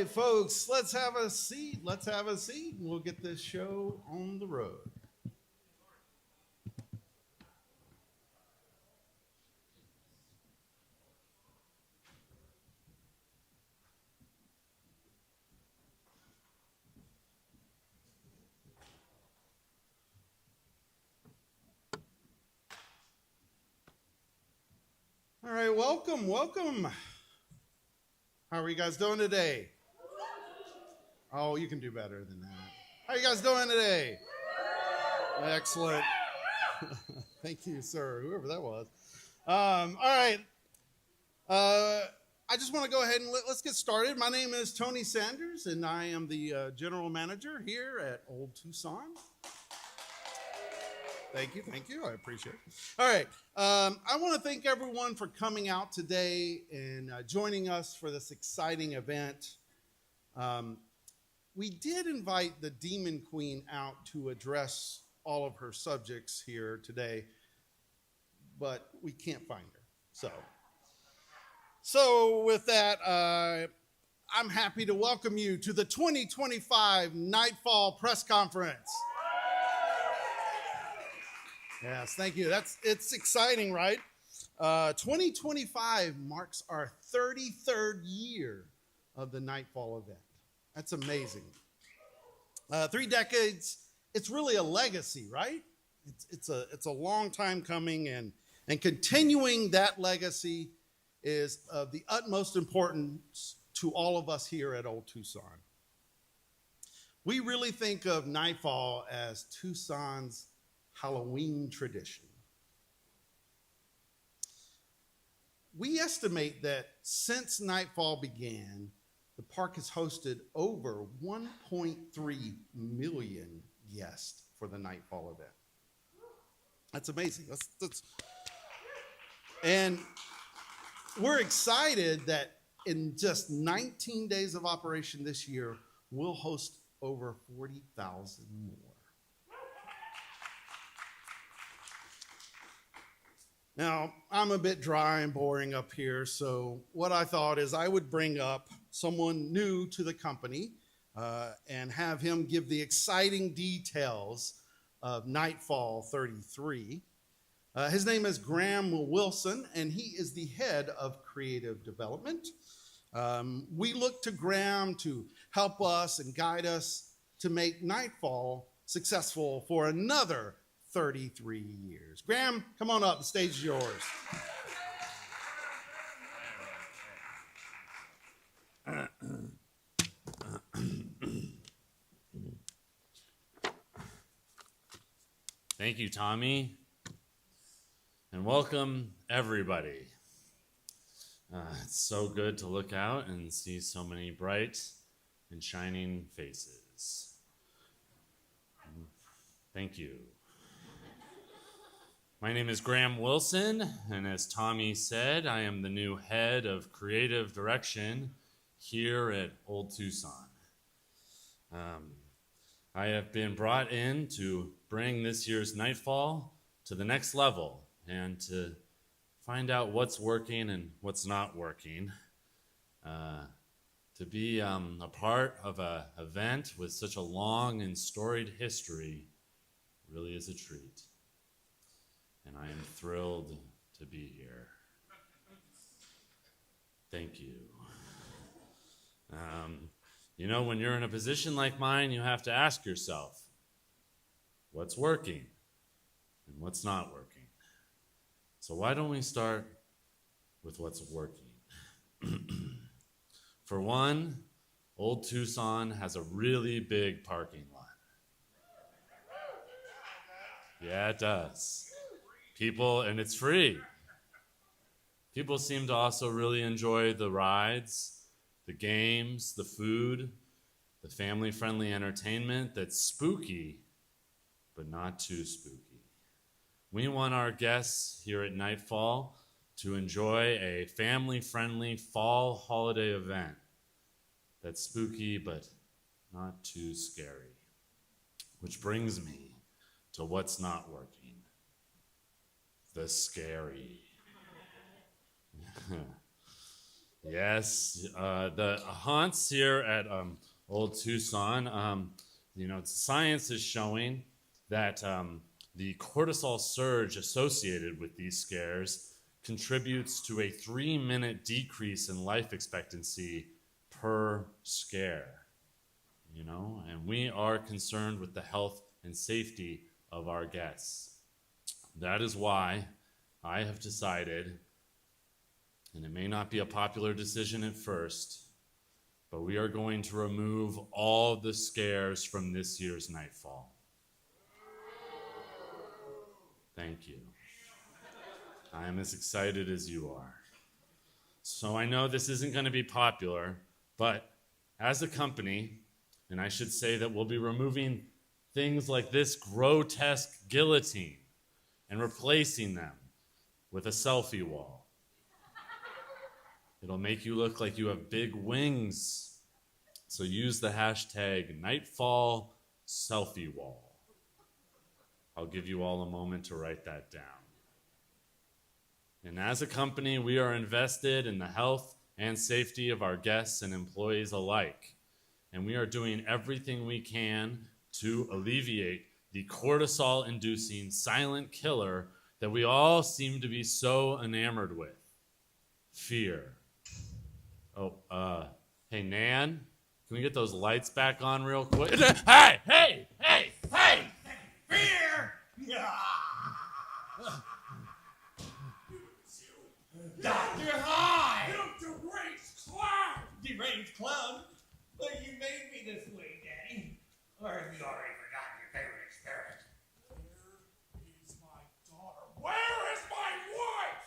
right, folks, let's have a seat. Let's have a seat, and we'll get this show on the road. All right, welcome. How are you guys doing today? Oh, you can do better than that. How are you guys doing today? Excellent. Thank you, sir, whoever that was. All right. I just want to go ahead and let's get started. My name is Tony Sanders, and I am the general manager here at Old Tucson. Thank you. I appreciate it. All right. I want to thank everyone for coming out today and joining us for this exciting event. We did invite the Demon Queen out to address all of her subjects here today, but we can't find her. So with that, I'm happy to welcome you to the 2025 Nightfall Press Conference. Yes, thank you. It's exciting, right? 2025 marks our 33rd year of the Nightfall event. That's amazing. 3 decades. It's really a legacy, right? It's a long time coming, and continuing that legacy is of the utmost importance to all of us here at Old Tucson. We really think of Nightfall as Tucson's Halloween tradition. We estimate that since Nightfall began, the park has hosted over 1.3 million guests for the Nightfall event. That's amazing. And we're excited that in just 19 days of operation this year, we'll host over 40,000 more. Now, I'm a bit dry and boring up here, so what I thought is I would bring up someone new to the company and have him give the exciting details of Nightfall 33. His name is Graham Wilson, and he is the head of creative development. We look to Graham to help us and guide us to make Nightfall successful for another 33 years. Graham, come on up. The stage is yours. Thank you, Tommy, and welcome everybody. It's so good to look out and see so many bright and shining faces. Thank you. My name is Graham Wilson, and as Tommy said, I am the new head of creative direction here at Old Tucson. I have been brought in to bring this year's Nightfall to the next level and to find out what's working and what's not working. To be a part of an event with such a long and storied history really is a treat. And I am thrilled to be here. Thank you. When you're in a position like mine, you have to ask yourself, what's working and what's not working? So why don't we start with what's working? For one, Old Tucson has a really big parking lot. Yeah, it does. And it's free. People seem to also really enjoy the rides, the games, the food, the family-friendly entertainment that's spooky, but not too spooky. We want our guests here at Nightfall to enjoy a family-friendly fall holiday event that's spooky, but not too scary. Which brings me to what's not working. The scary. Yes, the haunts here at Old Tucson, science is showing that the cortisol surge associated with these scares contributes to a 3-minute decrease in life expectancy per scare. And we are concerned with the health and safety of our guests. That is why I have decided, and it may not be a popular decision at first, but we are going to remove all the scares from this year's Nightfall. Thank you. I am as excited as you are. So I know this isn't going to be popular, but as a company, and I should say that we'll be removing things like this grotesque guillotine and replacing them with a selfie wall. It'll make you look like you have big wings. So use the hashtag Nightfall Selfie Wall. I'll give you all a moment to write that down. And as a company, we are invested in the health and safety of our guests and employees alike. And we are doing everything we can to alleviate the cortisol-inducing silent killer that we all seem to be so enamored with. Fear. Hey, Nan, can we get those lights back on real quick? Hey! Fear! Dr. High! You deranged clown! Deranged clown? But you made me this way, Daddy. Or have you already forgotten your favorite experiment? Where is my daughter? Where is my wife?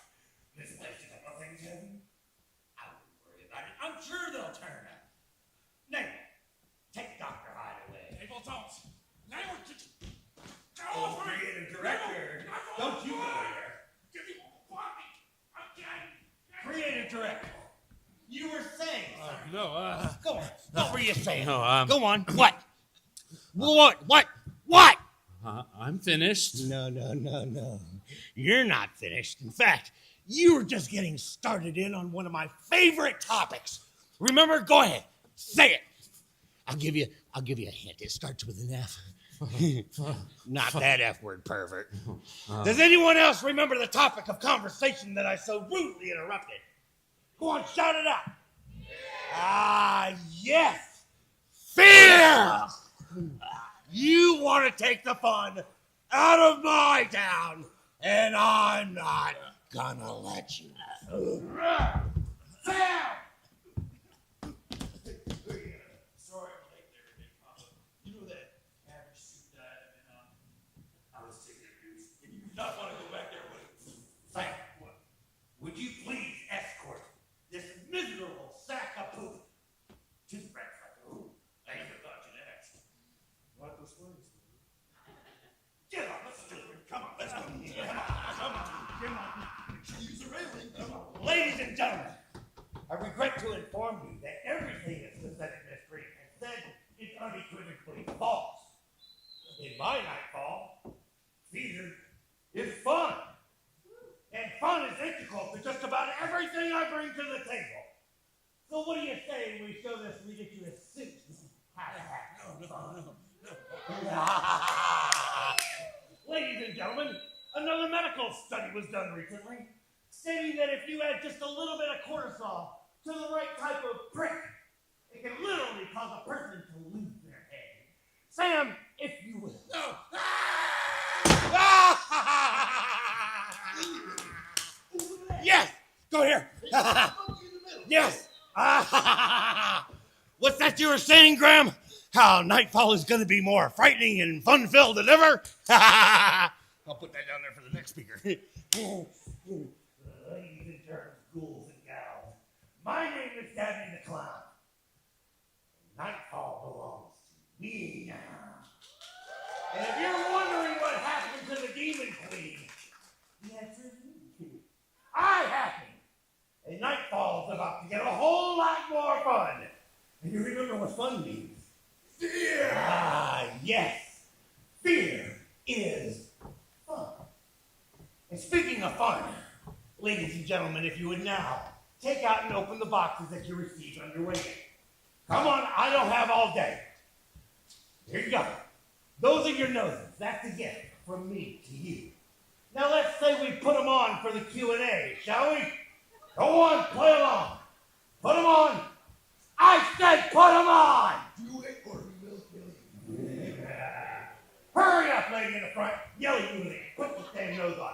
Misplaced a couple things, Kevin? I wouldn't worry about it. I'm sure they'll turn up. Now, take Dr. Hyde away. Abel, don't. Now, go Oh, over creative director. Don't you go there. Give me body again. Creative director. You were saying something. No, Go on. What were you saying? No, Go on. What? What? I'm finished. No. You're not finished. In fact, you were just getting started in on one of my favorite topics. Remember? Go ahead. Say it. I'll give you a hint. It starts with an F. Not that F word, pervert. Does anyone else remember the topic of conversation that I so rudely interrupted? Go on, shout it out. Yes. Fear. You want to take the fun out of my town, and I'm not gonna let you. Sam! Sorry I'm late there, Big Papa. You know that average suit that I was taking abuse, and you do not want to go back there with it. Sam, what? Would you please escort this miserable sack of poop to the breakfast room? I even thought you next. What was words? Get on, let's do it. Come on, let's go. Come on. Use the railing. Come on. Ladies and gentlemen, I regret to inform you that everything that Lieutenant Mystery has said is unequivocally false. In my Nightfall, fear is fun. And fun is integral to just about everything I bring to the table. So what do you say we show this ridiculous suit? No. Ladies and gentlemen, another medical study was done recently, stating that if you add just a little bit of cortisol to the right type of prick, it can literally cause a person to lose their head. Sam, if you will. No. Yes! Go here! Yes! What's that you were saying, Graham? How Nightfall is going to be more frightening and fun-filled than ever? I'll put that down there for the next speaker. Ladies and germs, ghouls and gals, my name is Dabney the Clown. Nightfall belongs to me now. And if you're wondering what happened to the Demon Queen, the answer is me. I happened. And Nightfall is about to get a whole lot more fun. And you remember what fun means? Fear. Yes. Fear is fun. And speaking of fun, ladies and gentlemen, if you would now take out and open the boxes that you received on your way in. Come on, I don't have all day. Here you go. Those are your noses. That's a gift from me to you. Now let's say we put them on for the Q&A, shall we? Go on, play along. Put them on. I said put them on. Do it or we will kill you. Hurry up, lady in the front. Yell at you, put your damn nose on.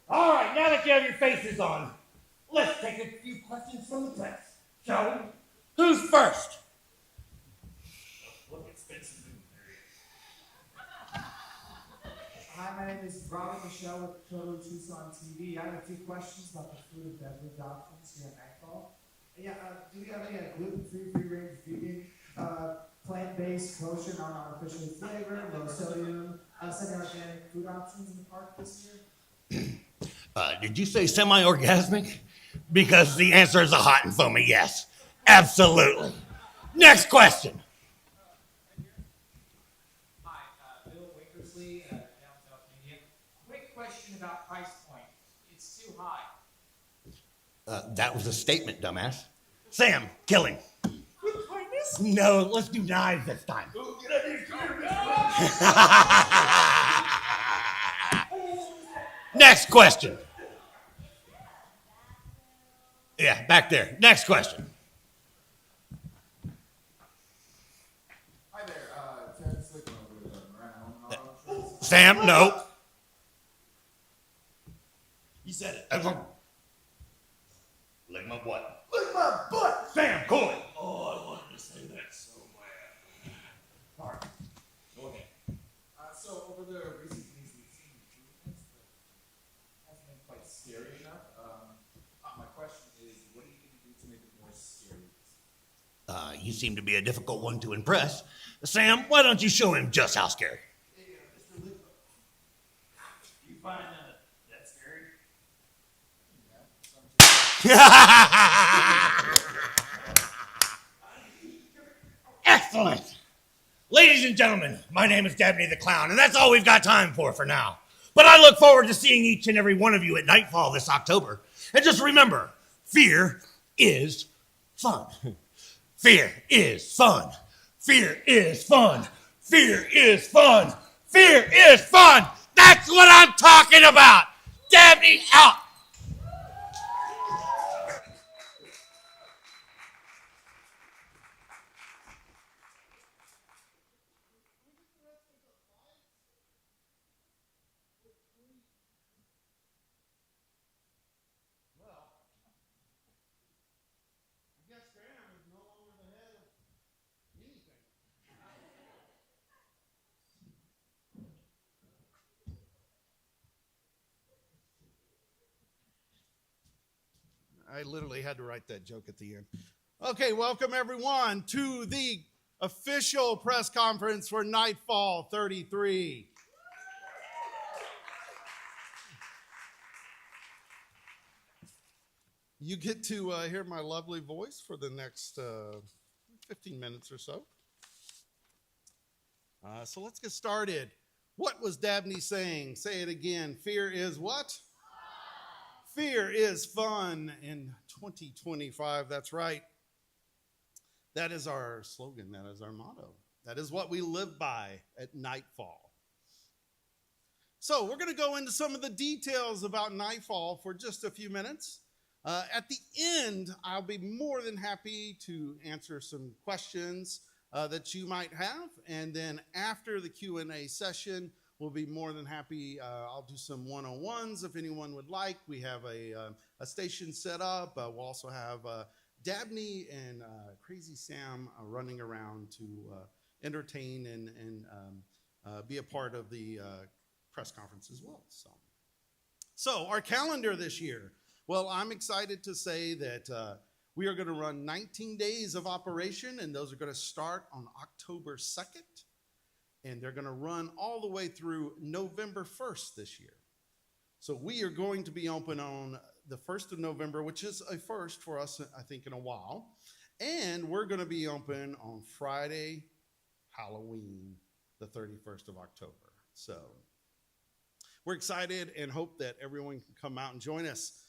All right, now that you have your faces on, let's take a few questions from the press, shall we? Who's first? Look at Spencer. Hi, my name is Robert Michelle with Tucson TV. I have a few questions about the food and beverage options here at Nightfall. Yeah, do we have any gluten-free, free-range, vegan, plant-based, kosher, non-artificially flavored, low sodium, semi-organic food options in the park this year? Did you say semi-orgasmic? Because the answer is a hot and foamy yes. Absolutely. Next question. Hi, Bill Winkersley, down South India. Quick question about price point. It's too high. That was a statement, dumbass. Sam, kill him. No, let's do knives this time. Next question. Yeah, back there. Next question. Hi there, Ted Slickman over with Brown Auto. Sam, no. You said it. Lick my butt. Lick my butt! Sam, cool it. Oh, I wanted to say that so bad. All right. Go ahead. So over the recent things we've seen improvements, but hasn't been quite scary enough. My question is, what are you going to do to make it more scary? You seem to be a difficult one to impress. Sam, why don't you show him just how scary? Hey, Mr. Lickman. You find that scary? Excellent. Ladies and gentlemen, my name is Dabney the Clown, and that's all we've got time for now. But I look forward to seeing each and every one of you at Nightfall this October. And just remember, fear is fun. Fear is fun. Fear is fun. Fear is fun. Fear is fun. That's what I'm talking about. Dabney out. I guess Graham is no longer the head of anything. I literally had to write that joke at the end. Okay, welcome everyone to the official press conference for Nightfall 33. You get to hear my lovely voice for the next 15 minutes or so. So let's get started. What was Dabney saying? Say it again. Fear is what? Fear is fun in 2025. That's right. That is our slogan. That is our motto. That is what we live by at Nightfall. So we're going to go into some of the details about Nightfall for just a few minutes. At the end, I'll be more than happy to answer some questions that you might have. And then after the Q&A session, we'll be more than happy. I'll do some one-on-ones if anyone would like. We have a station set up. We'll also have Dabney and Crazy Sam running around to entertain and be a part of the press conference as well. So our calendar this year. Well, I'm excited to say that we are going to run 19 days of operation, and those are going to start on October 2nd, and they're going to run all the way through November 1st this year. So we are going to be open on the 1st of November, which is a first for us, I think, in a while, and we're going to be open on Friday, Halloween, the 31st of October. So we're excited and hope that everyone can come out and join us.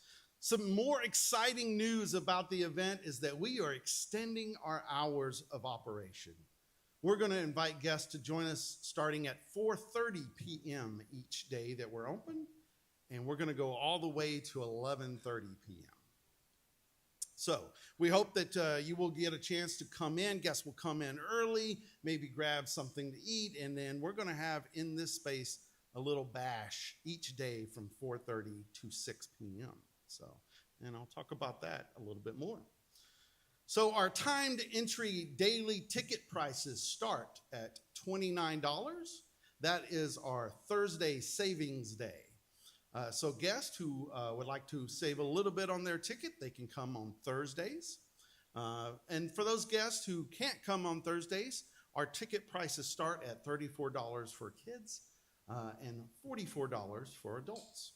Some more exciting news about the event is that we are extending our hours of operation. We're going to invite guests to join us starting at 4:30 p.m. each day that we're open, and we're going to go all the way to 11:30 p.m. So we hope that you will get a chance to come in. Guests will come in early, maybe grab something to eat, and then we're going to have in this space a little bash each day from 4:30 to 6 p.m. So, and I'll talk about that a little bit more. So our timed entry daily ticket prices start at $29. That is our Thursday savings day. So guests who would like to save a little bit on their ticket, they can come on Thursdays. And for those guests who can't come on Thursdays, our ticket prices start at $34 for kids and $44 for adults.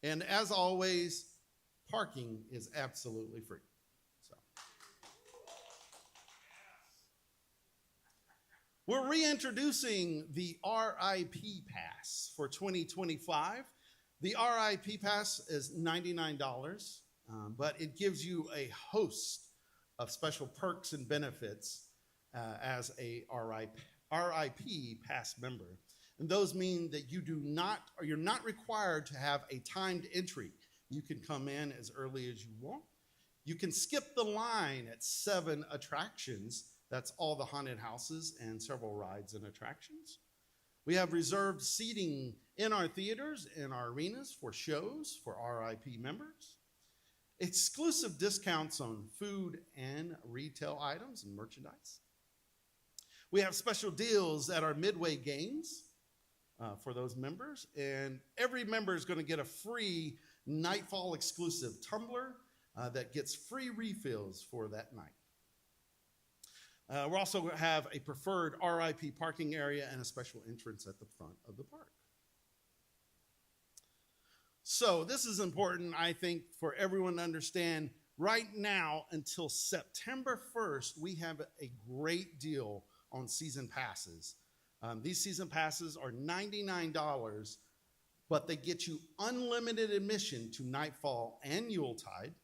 And as always, parking is absolutely free. So we're reintroducing the RIP Pass for 2025. The RIP Pass is $99, but it gives you a host of special perks and benefits as a RIP Pass member. And those mean that you're not required to have a timed entry. You can come in as early as you want. You can skip the line at 7 attractions. That's all the haunted houses and several rides and attractions. We have reserved seating in our theaters and our arenas for shows for RIP members. Exclusive discounts on food and retail items and merchandise. We have special deals at our midway games for those members. And every member is going to get a free Nightfall exclusive tumbler that gets free refills for that night. We also have a preferred RIP parking area and a special entrance at the front of the park. So this is important, I think, for everyone to understand. Right now, until September 1st, we have a great deal on season passes. These season passes are $99, but they get you unlimited admission to Nightfall and Yuletide.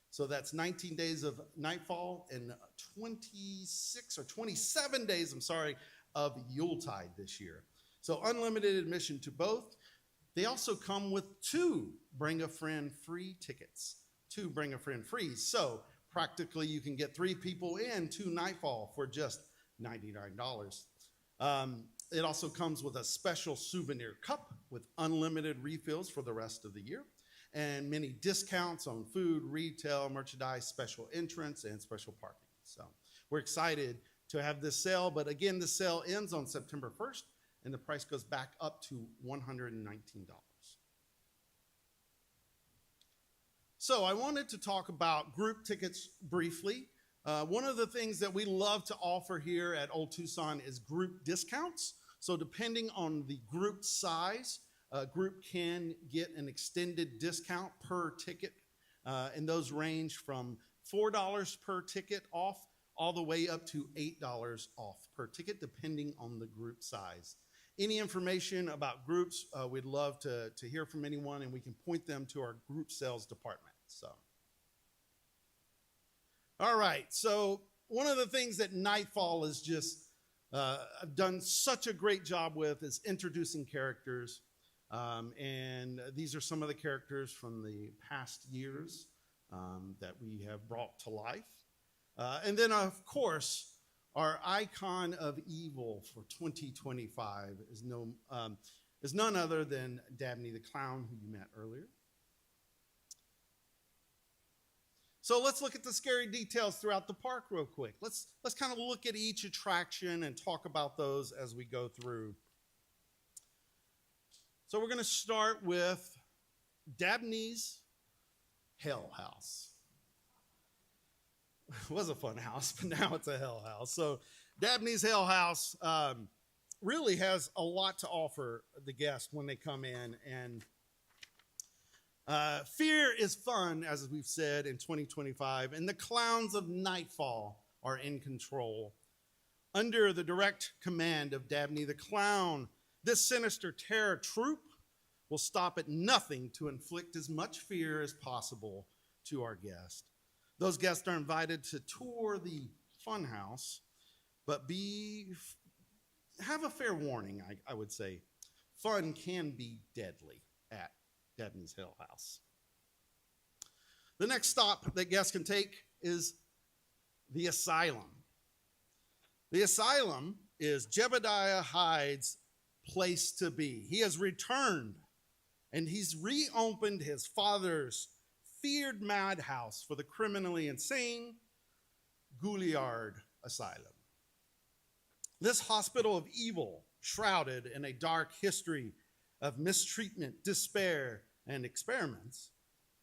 So that's 19 days of Nightfall and 27 days, of Yuletide this year. So unlimited admission to both. They also come with 2 Bring a Friend free tickets. 2 Bring a Friend free. So practically you can get 3 people in to Nightfall for just $99. It also comes with a special souvenir cup with unlimited refills for the rest of the year, and many discounts on food, retail, merchandise, special entrance, and special parking. So we're excited to have this sale, but again, the sale ends on September 1st, and the price goes back up to $119. So I wanted to talk about group tickets briefly. One of the things that we love to offer here at Old Tucson is group discounts. So depending on the group size, a group can get an extended discount per ticket, and those range from $4 per ticket off all the way up to $8 off per ticket, depending on the group size. Any information about groups, we'd love to hear from anyone, and we can point them to our group sales department. So. All right, so one of the things that Nightfall has just done such a great job with is introducing characters. And these are some of the characters from the past years that we have brought to life. And then, of course, our icon of evil for 2025 is none other than Dabney the Clown, who you met earlier. So let's look at the scary details throughout the park real quick. Let's kind of look at each attraction and talk about those as we go through. So we're going to start with Dabney's Hell House. It was a fun house, but now it's a hell house. So Dabney's Hell House really has a lot to offer the guests when they come in. And fear is fun, as we've said, in 2025. And the clowns of Nightfall are in control. Under the direct command of Dabney the Clown, this sinister terror troupe will stop at nothing to inflict as much fear as possible to our guests. Those guests are invited to tour the funhouse, but have a fair warning, I would say. Fun can be deadly at Dabney's Hill House. The next stop that guests can take is the asylum. The asylum is Jebediah Hyde's place to be. He has returned, and he's reopened his father's feared madhouse for the criminally insane, Gouliard Asylum. This hospital of evil, shrouded in a dark history of mistreatment, despair, and experiments,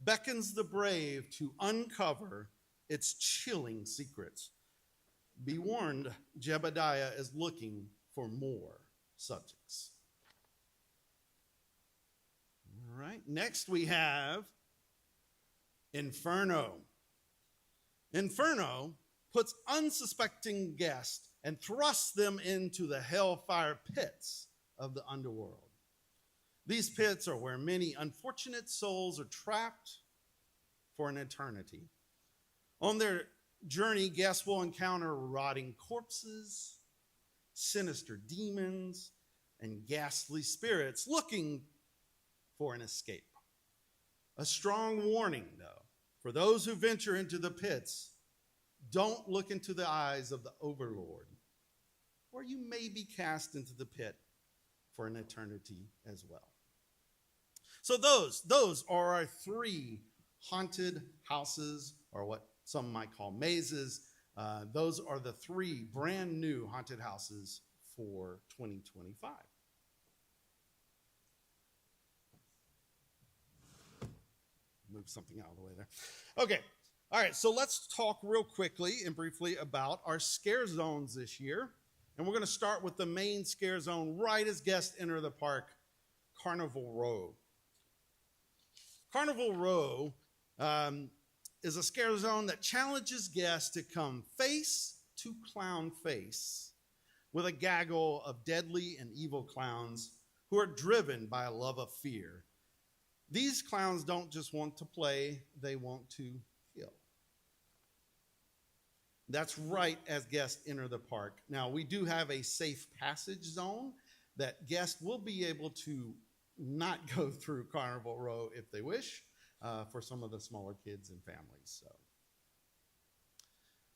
beckons the brave to uncover its chilling secrets. Be warned, Jebediah is looking for more subjects. All right, next we have Inferno. Inferno puts unsuspecting guests and thrusts them into the hellfire pits of the underworld. These pits are where many unfortunate souls are trapped for an eternity. On their journey, guests will encounter rotting corpses, sinister demons, and ghastly spirits looking for an escape. A strong warning, though, for those who venture into the pits: don't look into the eyes of the overlord, or you may be cast into the pit for an eternity as well. So those are our 3 haunted houses, or what some might call mazes. Those are the 3 brand new haunted houses for 2025. Move something out of the way there. Okay. All right, so let's talk real quickly and briefly about our scare zones this year. And we're going to start with the main scare zone right as guests enter the park, Carnival Row. Carnival Row is a scare zone that challenges guests to come face to clown face with a gaggle of deadly and evil clowns who are driven by a love of fear. These clowns don't just want to play, they want to kill. That's right as guests enter the park. Now, we do have a safe passage zone that guests will be able to not go through Carnival Row if they wish, for some of the smaller kids and families. So,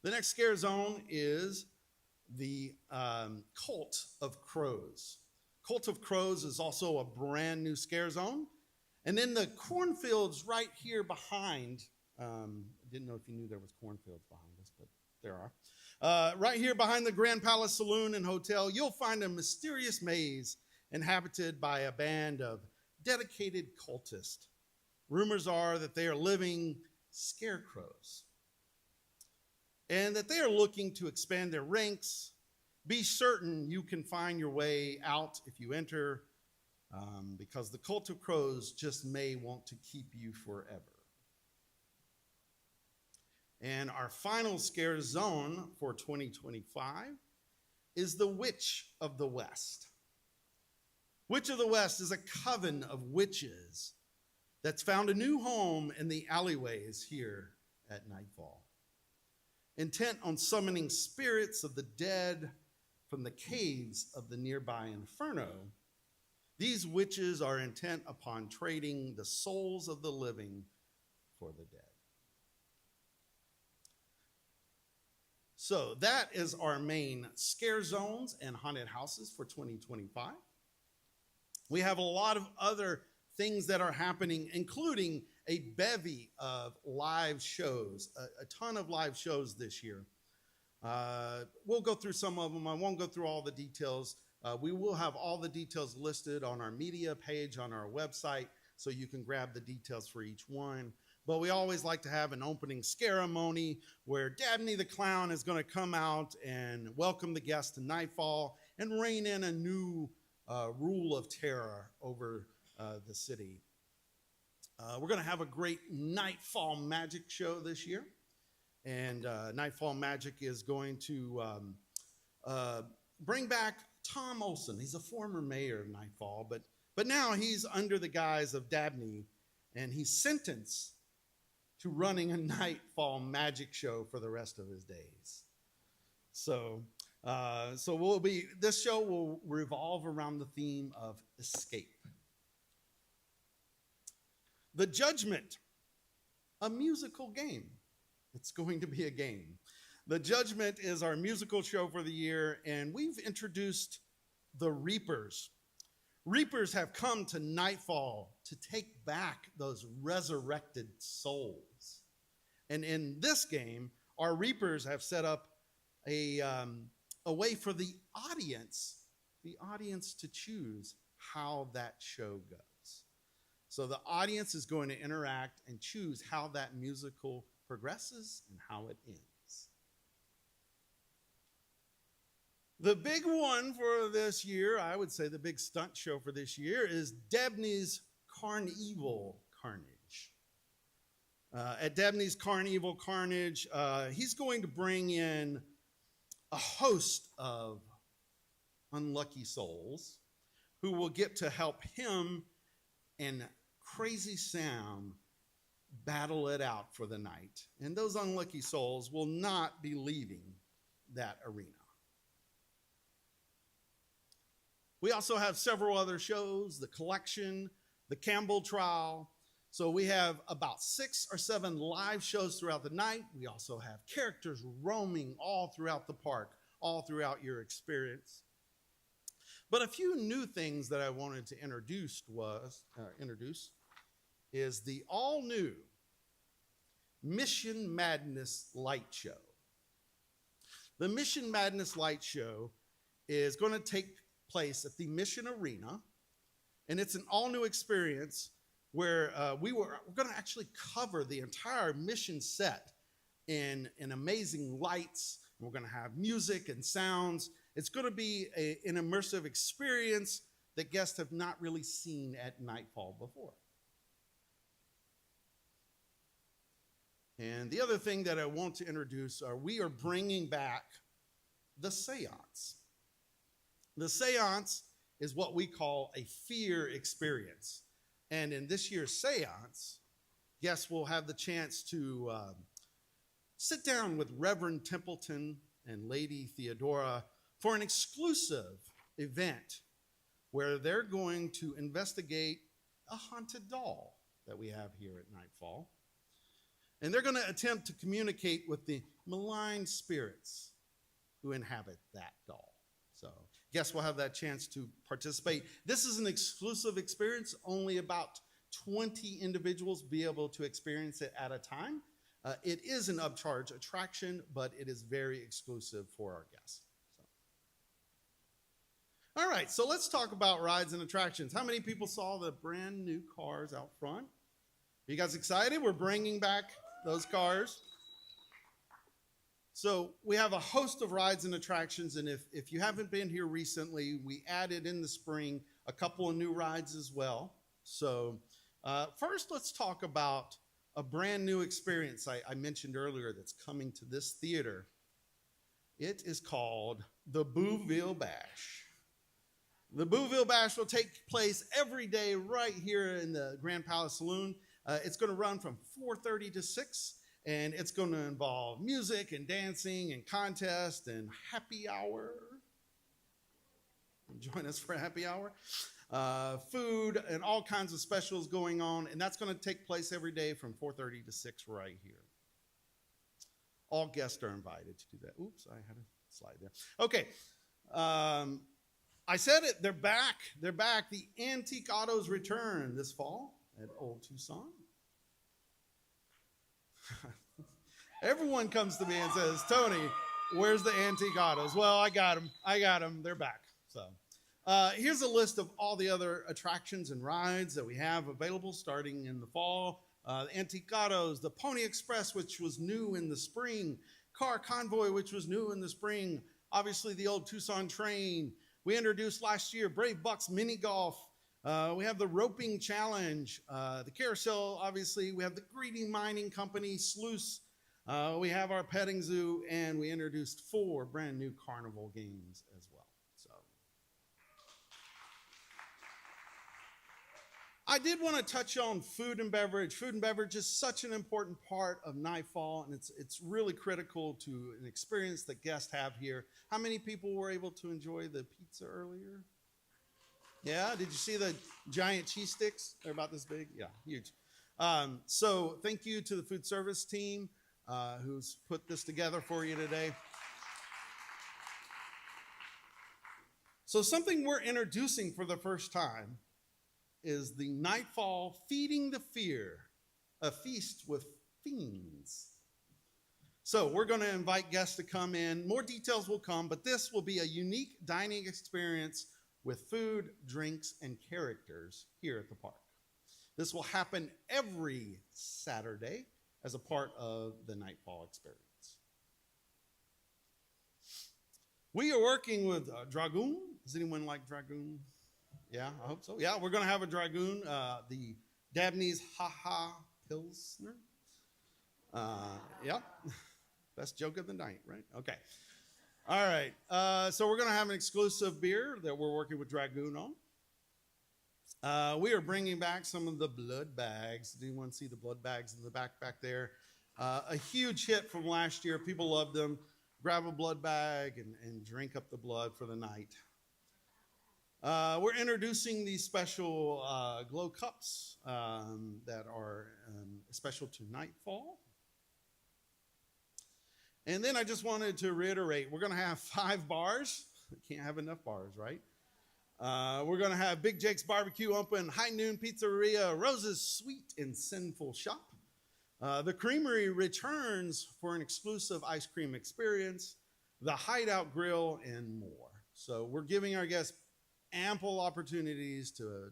the next scare zone is the Cult of Crows. Cult of Crows is also a brand new scare zone. And then the cornfields right here behind, I didn't know if you knew there was cornfields behind us, but there are. Right here behind the Grand Palace Saloon and Hotel, you'll find a mysterious maze inhabited by a band of dedicated cultists. Rumors are that they are living scarecrows and that they are looking to expand their ranks. Be certain you can find your way out if you enter, because the Cult of Crows just may want to keep you forever. And our final scare zone for 2025 is the Witch of the West. Witch of the West is a coven of witches that's found a new home in the alleyways here at nightfall. Intent on summoning spirits of the dead from the caves of the nearby Inferno, these witches are intent upon trading the souls of the living for the dead. So that is our main scare zones and haunted houses for 2025. We have a lot of other things that are happening, including a bevy of live shows, a ton of live shows this year. We'll go through some of them. I won't go through all the details. We will have all the details listed on our media page on our website, so you can grab the details for each one. But we always like to have an opening ceremony where Dabney the Clown is going to come out and welcome the guests to Nightfall and rein in a new rule of terror over the city. We're going to have a great Nightfall Magic show this year. And Nightfall Magic is going to bring back Tom Olson. He's a former mayor of Nightfall, but But now he's under the guise of Dabney, and he's sentenced to running a nightfall magic show for the rest of his days. So this show will revolve around the theme of escape. The Judgment, a musical game. It's going to be a game. The Judgment is our musical show for the year, and we've introduced the Reapers. Reapers have come to Nightfall to take back those resurrected souls. And in this game, our Reapers have set up a way for the audience to choose how that show goes. So the audience is going to interact and choose how that musical progresses and how it ends. The big one for this year, I would say the big stunt show for this year, is Dabney's Carnival Carnage. At Dabney's Carnival Carnage, he's going to bring in a host of unlucky souls who will get to help him and Crazy Sam battle it out for the night. And those unlucky souls will not be leaving that arena. We also have several other shows, the Collection, the Campbell Trial. So we have about 6 or 7 live shows throughout the night. We also have characters roaming all throughout the park, all throughout your experience. But a few new things that I wanted to introduce is the all-new Mission Madness Light Show. The Mission Madness Light Show is going to take place at the Mission Arena, and it's an all-new experience where we're going to actually cover the entire Mission set in amazing lights. We're going to have music and sounds. It's going to be an immersive experience that guests have not really seen at Nightfall before. And the other thing that I want to introduce we are bringing back the seance. The seance is what we call a fear experience. And in this year's seance, guests will have the chance to sit down with Reverend Templeton and Lady Theodora for an exclusive event where they're going to investigate a haunted doll that we have here at Nightfall. And they're going to attempt to communicate with the malign spirits who inhabit that doll. So guests will have that chance to participate. This is an exclusive experience. Only about 20 individuals will be able to experience it at a time. It is an upcharge attraction, but it is very exclusive for our guests. So. All right, so let's talk about rides and attractions. How many people saw the brand new cars out front? Are you guys excited? We're bringing back those cars. So we have a host of rides and attractions, and if you haven't been here recently, we added in the spring a couple of new rides as well. So first, let's talk about a brand new experience I mentioned earlier that's coming to this theater. It is called the Booville Bash. The Booville Bash will take place every day right here in the Grand Palace Saloon. It's going to run from 4:30 to 6. And it's going to involve music and dancing and contest and happy hour. Join us for happy hour. Food and all kinds of specials going on. And that's going to take place every day from 4:30 to 6 right here. All guests are invited to do that. Oops, I had a slide there. Okay. I said it. They're back. They're back. The Antique Autos return this fall at Old Tucson. Everyone comes to me and says, Tony, where's the Antique Autos? Well, I got them. They're back. So here's a list of all the other attractions and rides that we have available starting in the fall. The Antique Autos, the Pony Express, which was new in the spring, Car Convoy, which was new in the spring, obviously the Old Tucson train. We introduced last year Brave Bucks Mini Golf. We have the Roping Challenge, the Carousel, obviously. We have the Greedy Mining Company, Sluice. We have our petting zoo, and we introduced 4 brand new carnival games as well. So, I did want to touch on food and beverage. Food and beverage is such an important part of Nightfall, and it's really critical to an experience that guests have here. How many people were able to enjoy the pizza earlier? Yeah, did you see the giant cheese sticks? They're about this big. Yeah, huge. So thank you to the food service team who's put this together for you today. So something we're introducing for the first time is the Nightfall Feeding the Fear, a feast with fiends. So we're going to invite guests to come in. More details will come, but this will be a unique dining experience with food, drinks, and characters here at the park. This will happen every Saturday as a part of the Nightfall experience. We are working with Dragoon. Does anyone like Dragoon? Yeah, I hope so. Yeah, we're going to have a Dragoon, the Dabney's Ha-Ha Pilsner. Yeah, best joke of the night, right? Okay. All right. So we're going to have an exclusive beer that we're working with Dragoon on. We are bringing back some of the blood bags. Do anyone see the blood bags in the back there? A huge hit from last year. People loved them. Grab a blood bag and drink up the blood for the night. We're introducing these special glow cups that are special to Nightfall. And then I just wanted to reiterate, we're going to have 5 bars. Can't have enough bars, right? We're going to have Big Jake's Barbecue open, High Noon Pizzeria, Rose's Sweet and Sinful Shop. The Creamery returns for an exclusive ice cream experience, the Hideout Grill, and more. So we're giving our guests ample opportunities to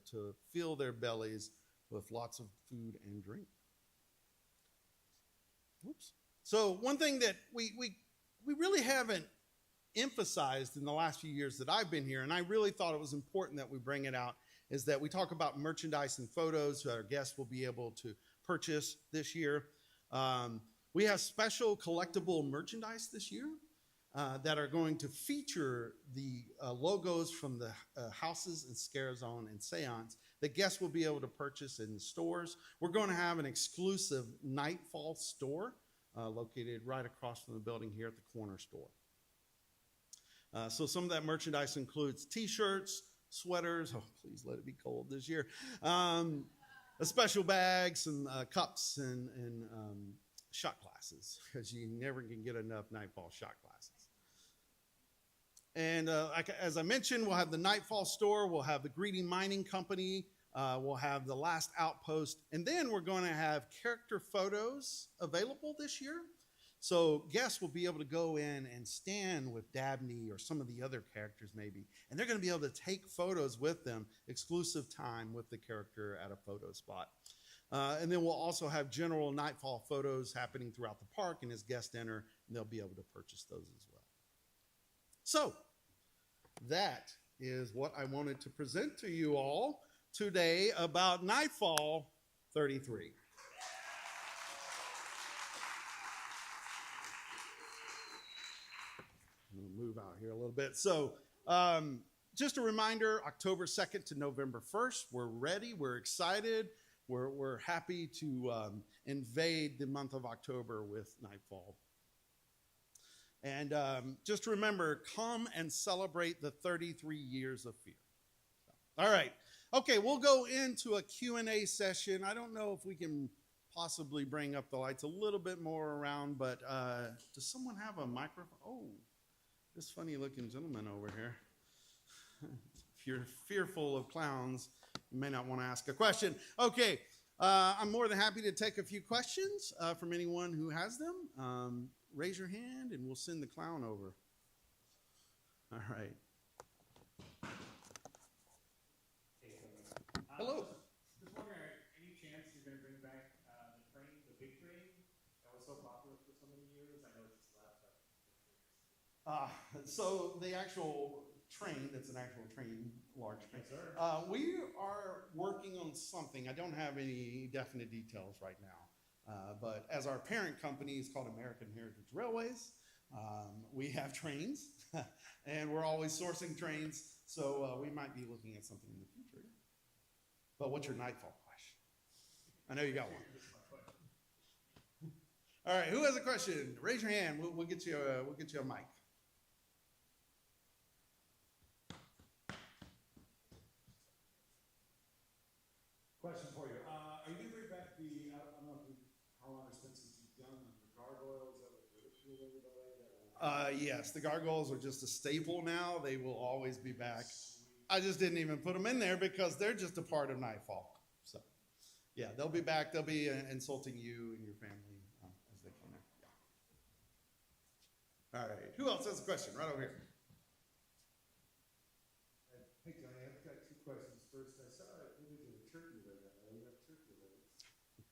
fill their bellies with lots of food and drink. Oops. So one thing that we really haven't emphasized in the last few years that I've been here, and I really thought it was important that we bring it out, is that we talk about merchandise and photos that our guests will be able to purchase this year. We have special collectible merchandise this year that are going to feature the logos from the houses in Scare Zone and Seance that guests will be able to purchase in stores. We're going to have an exclusive Nightfall store located right across from the building here at the corner store. So some of that merchandise includes t-shirts, sweaters, oh, please let it be cold this year, a special bag, some cups, and shot glasses, because you never can get enough Nightfall shot glasses. And as I mentioned, we'll have the Nightfall store, we'll have the Greedy Mining Company, we'll have the Last Outpost, and then we're going to have character photos available this year. So guests will be able to go in and stand with Dabney or some of the other characters maybe, and they're going to be able to take photos with them, exclusive time with the character at a photo spot. And then we'll also have general Nightfall photos happening throughout the park, and as guests enter, they'll be able to purchase those as well. So that is what I wanted to present to you all today about Nightfall 33. I'm going to move out here a little bit. So just a reminder, October 2nd to November 1st, we're ready, we're excited, we're happy to invade the month of October with Nightfall. And just remember, come and celebrate the 33 years of fear. All right. Okay, we'll go into a Q&A session. I don't know if we can possibly bring up the lights a little bit more around, but does someone have a microphone? Oh, this funny-looking gentleman over here. If you're fearful of clowns, you may not want to ask a question. Okay, I'm more than happy to take a few questions from anyone who has them. Raise your hand, and we'll send the clown over. All right. Hello. Just wondering, any chance you're going to bring back the train, the big train that was so popular for so many years? I know it's just left, but. So the actual train, that's an actual train, large train. Yes, sir. We are working on something. I don't have any definite details right now. But as our parent company is called American Heritage Railways, we have trains, and we're always sourcing trains, so we might be looking at something in the future. But what's your nightfall question? I know you got one. All right, who has a question? Raise your hand. We'll get you a mic. Question for you. Are you going to bring back the, I don't know how long it's been since you've done them, the gargoyles that would ridicule everybody? Yes, the gargoyles are just a staple now. They will always be back. I just didn't even put them in there because they're just a part of Nightfall. So, yeah, they'll be back. They'll be insulting you and your family as they come in. Yeah. All right. Who else has a question? Right over here. Hey, Johnny, I've got two questions. First, I saw that image of a turkey leg. I know you have turkey legs.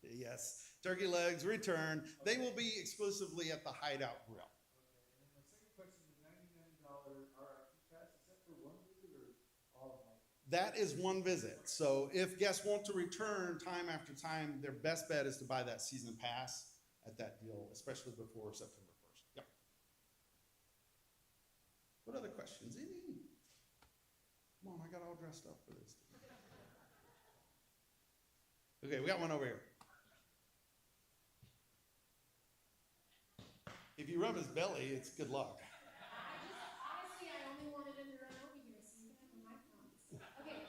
Yes, turkey legs return. They will be exclusively at the Hideout Grill. Okay, and then my second question, the $99 RRP pass, is that for one visit or all of them? That is one visit. So if guests want to return time after time, their best bet is to buy that season pass at that deal, especially before September 1st. Yep. What other questions? Any? Come on, I got all dressed up for this. Okay, we got one over here. If you rub his belly, it's good luck. Honestly, I only wanted him to run over here so you can have a mic promise. Okay,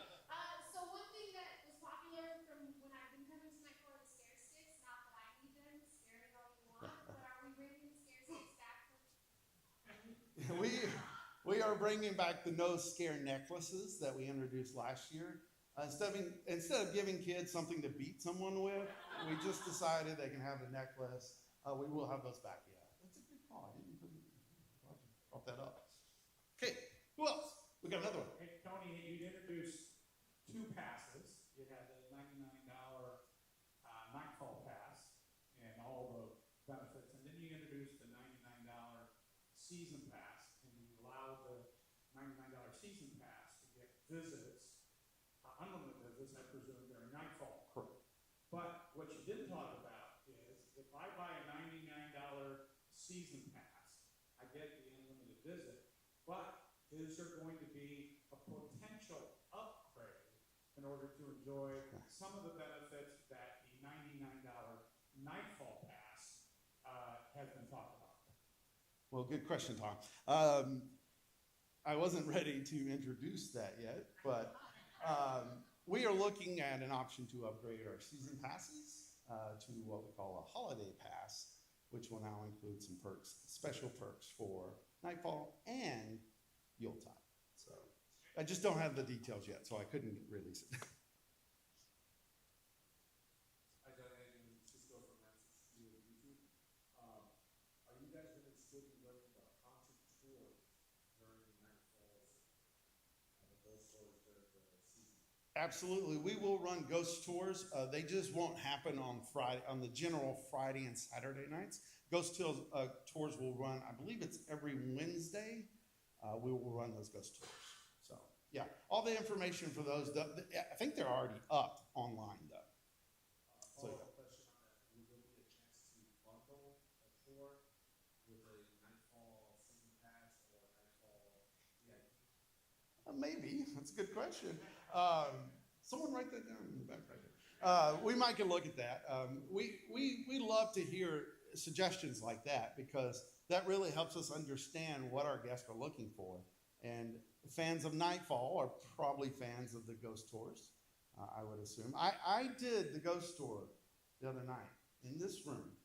so one thing that was popular from when I've been coming to Nightfall are the scare sticks. Not that I need them, scare it all you want, but are we bringing the scare sticks back for? We are bringing back the no scare necklaces that we introduced last year. Instead of giving kids something to beat someone with, we just decided they can have the necklace. We will have those back. Yeah, that's a good call. I didn't even brought that up. Okay, who else? We got another one. Hey, Tony, you'd introduced two passes. You had the $99 Nightfall pass and all the benefits, and then you introduced the $99 season pass, and you allowed the $99 season pass to get visits, unlimited visits, I presume, during Nightfall. Correct. But what you didn't talk about is if I buy a $99 season pass, I get the unlimited visit, but is there going to be a potential upgrade in order to enjoy some of the benefits that the $99 Nightfall pass has been talked about? Well, good question, Tom. I wasn't ready to introduce that yet, but we are looking at an option to upgrade our season passes to what we call a holiday pass, which will now include some perks, special perks for Nightfall and Yuletide. So I just don't have the details yet, so I couldn't release it. Hi, John, and Cisco from Manchester Studio YouTube. Are you guys going to still be running the haunted tour during Nightfalls and the ghost tours during the season? Absolutely, we will run ghost tours. They just won't happen on Friday, on the general Friday and Saturday nights. Ghost tours will run, I believe it's every Wednesday. We will run those ghost tours. So, yeah, all the information for those, I think they're already up online, though. Follow-up question on that. Will there be a chance to bundle a tour with a Nightfall season pass or Nightfall VIP? Maybe. That's a good question. Someone write that down in the back right there. We might can look at that. We love to hear suggestions like that because that really helps us understand what our guests are looking for. And fans of Nightfall are probably fans of the ghost tours, I would assume. I did the ghost tour the other night in this room.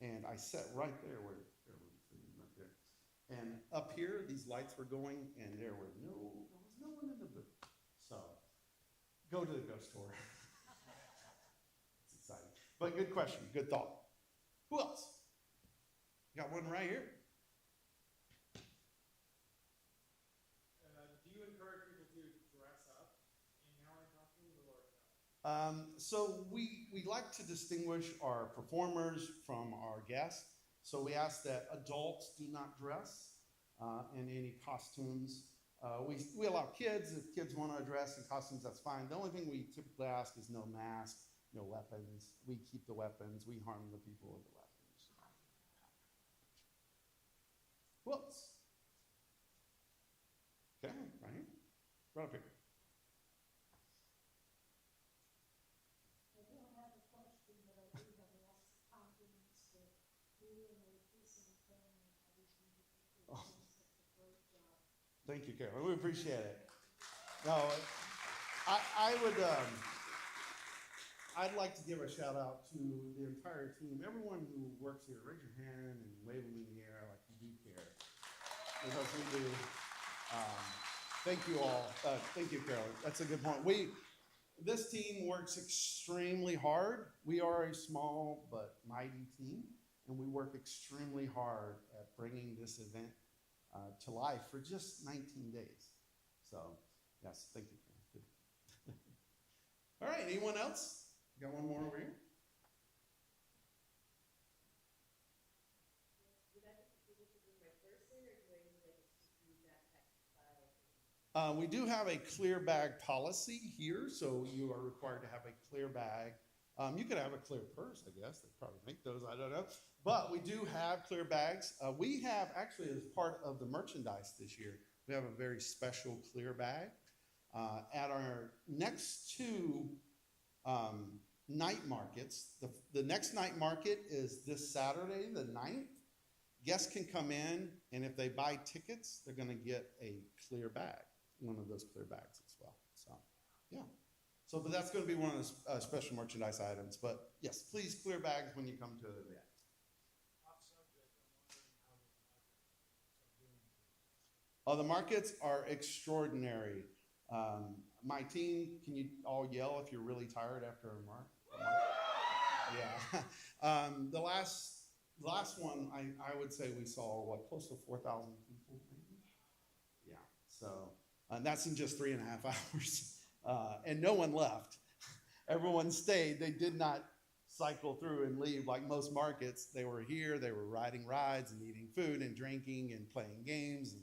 And I sat right there where right there. And up here, these lights were going, and there was no one in the booth. So, go to the ghost tour. It's exciting. But good question, good thought. Who else? Got one right here. Do you encourage people to dress up in Halloween costumes or no? So we like to distinguish our performers from our guests. So we ask that adults do not dress in any costumes. We allow kids, if kids want to dress in costumes, that's fine. The only thing we typically ask is no mask, no weapons. We keep the weapons. We harm the people with the weapons. Who else? Okay, right here. Right up here. Thank you, Carolyn. We appreciate it. No, I would, I'd like to give a shout out to the entire team, everyone who works here. Raise your hand and wave them in the air like you do care, because we do. Thank you all. Thank you, Carolyn. That's a good point. This team works extremely hard. We are a small but mighty team, and we work extremely hard at bringing this event to life for just 19 days. So, yes, thank you, Carolyn. All right, anyone else? Got one more over here? We do have a clear bag policy here, so you are required to have a clear bag. You could have a clear purse, I guess. They probably make those, I don't know. But we do have clear bags. We have, actually, as part of the merchandise this year, we have a very special clear bag. At our next two night markets, the next night market is this Saturday, the 9th. Guests can come in, and if they buy tickets, they're going to get a clear bag, one of those clear bags as well. So, yeah. So, but that's going to be one of the special merchandise items. But yes, please clear bags when you come to the event. The markets are extraordinary. My team, can you all yell if you're really tired after a market? Yeah. The last one, I would say we saw, close to 4,000 people, maybe? Yeah. So, and that's in just 3.5 hours. And no one left. Everyone stayed. They did not cycle through and leave like most markets. They were here. They were riding rides and eating food and drinking and playing games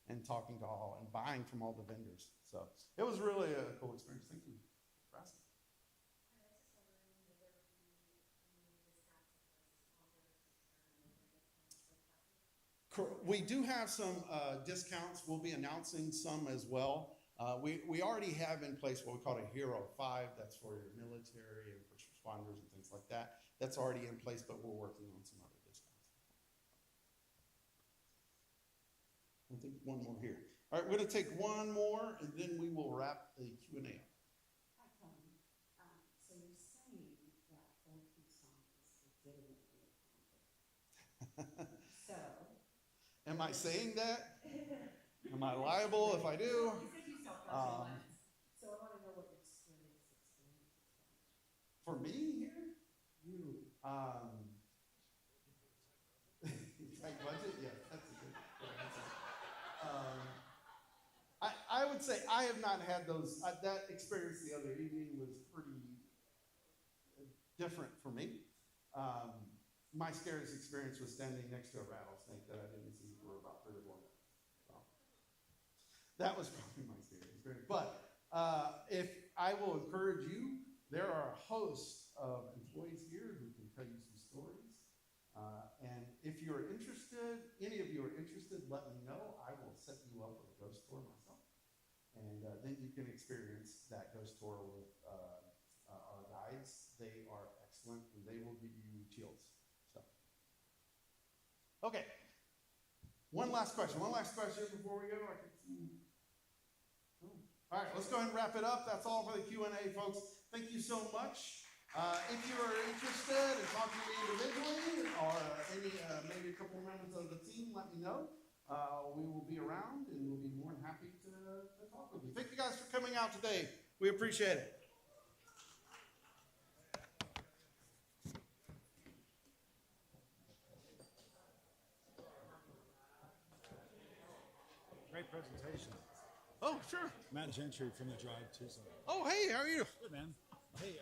and talking to all and buying from all the vendors. So it was really a cool experience. Thank you for asking. We do have some discounts. We'll be announcing some as well. We already have in place what we call a Hero 5. That's for your military and first responders and things like that. That's already in place, but we're working on some other discounts. I think one more here. All right, we're going to take one more, and then we will wrap the Q&A up. Hi, Tony. So you're saying that Old Tucson is legitimately haunted. So. Am I saying that? Am I liable if I do? You said you saw once. So I want to know what your scariest experience has been. For me here? You. Tight budget? Yeah, that's a good answer. I would say I have not had those. That experience the other evening was pretty different for me. My scariest experience was standing next to a rattlesnake that I didn't see for about 3 or 4 minutes. So that was probably my scariest experience. But if I will encourage you, there are a host of employees here who can tell you some stories. And if you're interested, any of you are interested, let me know. I will set you up with a ghost tour myself. And then you can experience that ghost tour with our guides. They are excellent, and they will give you chills. So, okay. One last question before we go. All right, let's go ahead and wrap it up. That's all for the Q&A, folks. Thank you so much. If you are interested in talking to me individually or maybe a couple members of the team, let me know. We will be around and we'll be more than happy to talk with you. Thank you guys for coming out today. We appreciate it. Great presentation. Oh, sure. Matt Gentry from the Drive Tucson. Oh, hey, how are you? Good, man. Hey,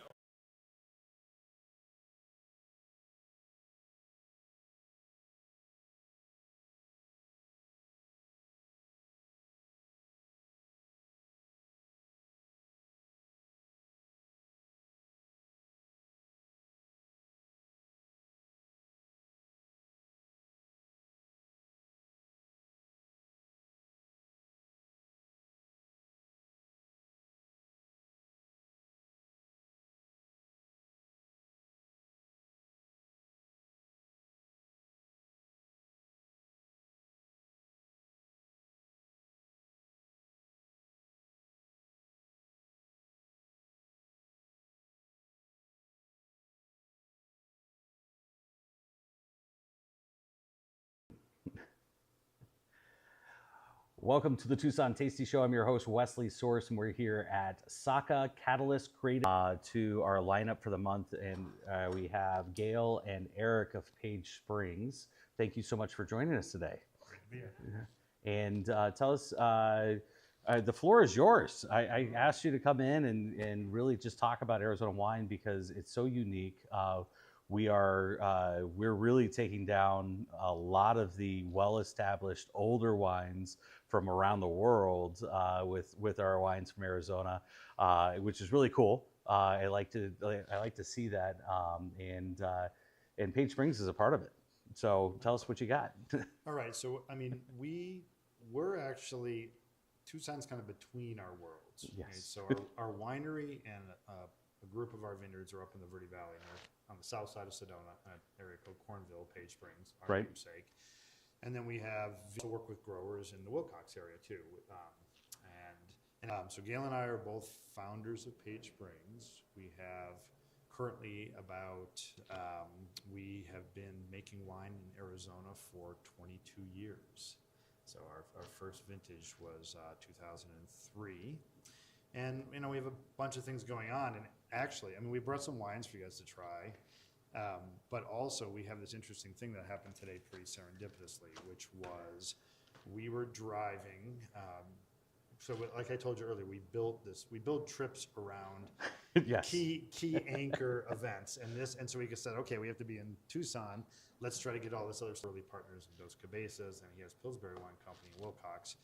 Welcome to the Tucson Tasty Show. I'm your host, Wesley Source, and we're here at Saka Catalyst Creative to our lineup for the month. And we have Gayle and Eric of Page Springs. Thank you so much for joining us today. Great to be here. And tell us, the floor is yours. I asked you to come in and really just talk about Arizona wine because it's so unique. We're really taking down a lot of the well-established older wines from around the world with our wines from Arizona, which is really cool. I like to see that, and Page Springs is a part of it. So tell us what you got. All right. So, I mean, we're actually, Tucson's kind of between our worlds. Yes. Right? So our winery and a group of our vineyards are up in the Verde Valley. And we're on the south side of Sedona, an area called Cornville, Page Springs, our Right. namesake. And then we have work with growers in the Wilcox area too. So Gayle and I are both founders of Page Springs. We have currently we have been making wine in Arizona for 22 years. So our first vintage was 2003. And, we have a bunch of things going on. And actually, we brought some wines for you guys to try. But also, we have this interesting thing that happened today pretty serendipitously, which was we were driving. Like I told you earlier, we build trips around Yes. key anchor events. And so we said, okay, we have to be in Tucson. Let's try to get all this other early partners in Dos Cabezas, and he has Pillsbury Wine Company in Wilcox.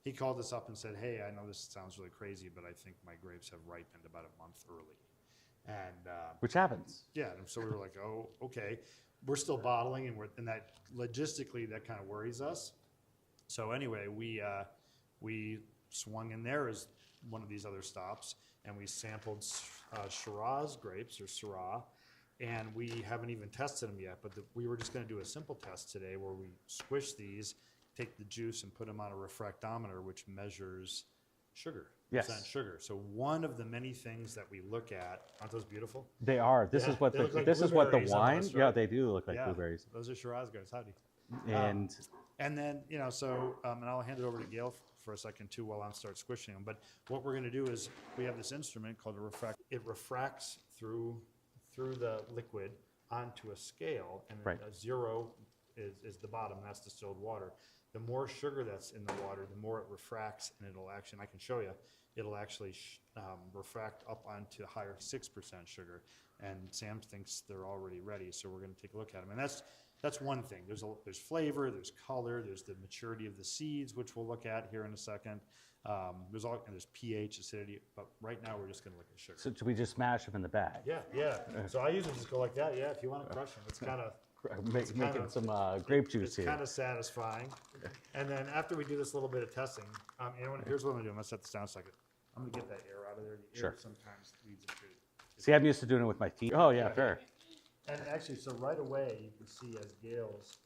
He called us up and said, hey, I know this sounds really crazy, but I think my grapes have ripened about a month early. And Which happens. yeah, and so we were like, oh, okay. We're still bottling, and that logistically that kind of worries us. So anyway, we swung in there as one of these other stops, and we sampled Shiraz grapes, or Syrah, and we haven't even tested them yet. But we were just going to do a simple test today where we squish these, take the juice, and put them on a refractometer, which measures sugar. Yes. Percent sugar. So one of the many things that we look at, aren't those beautiful? They are. This Yeah, is what they look like this is what the blueberries wine. almost, Yeah, right? they do look like Yeah, blueberries. those are Shiraz grapes. Howdy. And And then, and I'll hand it over to Gayle for a second too while I start squishing them. But what we're going to do is we have this instrument called a refract. It refracts through the liquid onto a scale, and Right. a 0 is the bottom. That's distilled water. The more sugar that's in the water, the more it refracts, and it'll actually, and I can show you, it'll actually refract up onto higher 6% sugar. And Sam thinks they're already ready, so we're going to take a look at them. And that's one thing. There's flavor, there's color, there's the maturity of the seeds, which we'll look at here in a second. There's pH, acidity, but right now we're just going to look at sugar. so do we just smash them in the bag? Yeah. So I usually just go like that. Yeah, if you want to crush them, it's kind of Making some grape juice it's here. kind of satisfying. And then after we do this little bit of testing, here's what I'm going to do. I'm going to set this down a second. I'm going to get that air out of there. The air Sure. sometimes leads it to. See, I'm used to doing it with my feet. Oh yeah, fair. And actually, so right away you can see as Gayle's.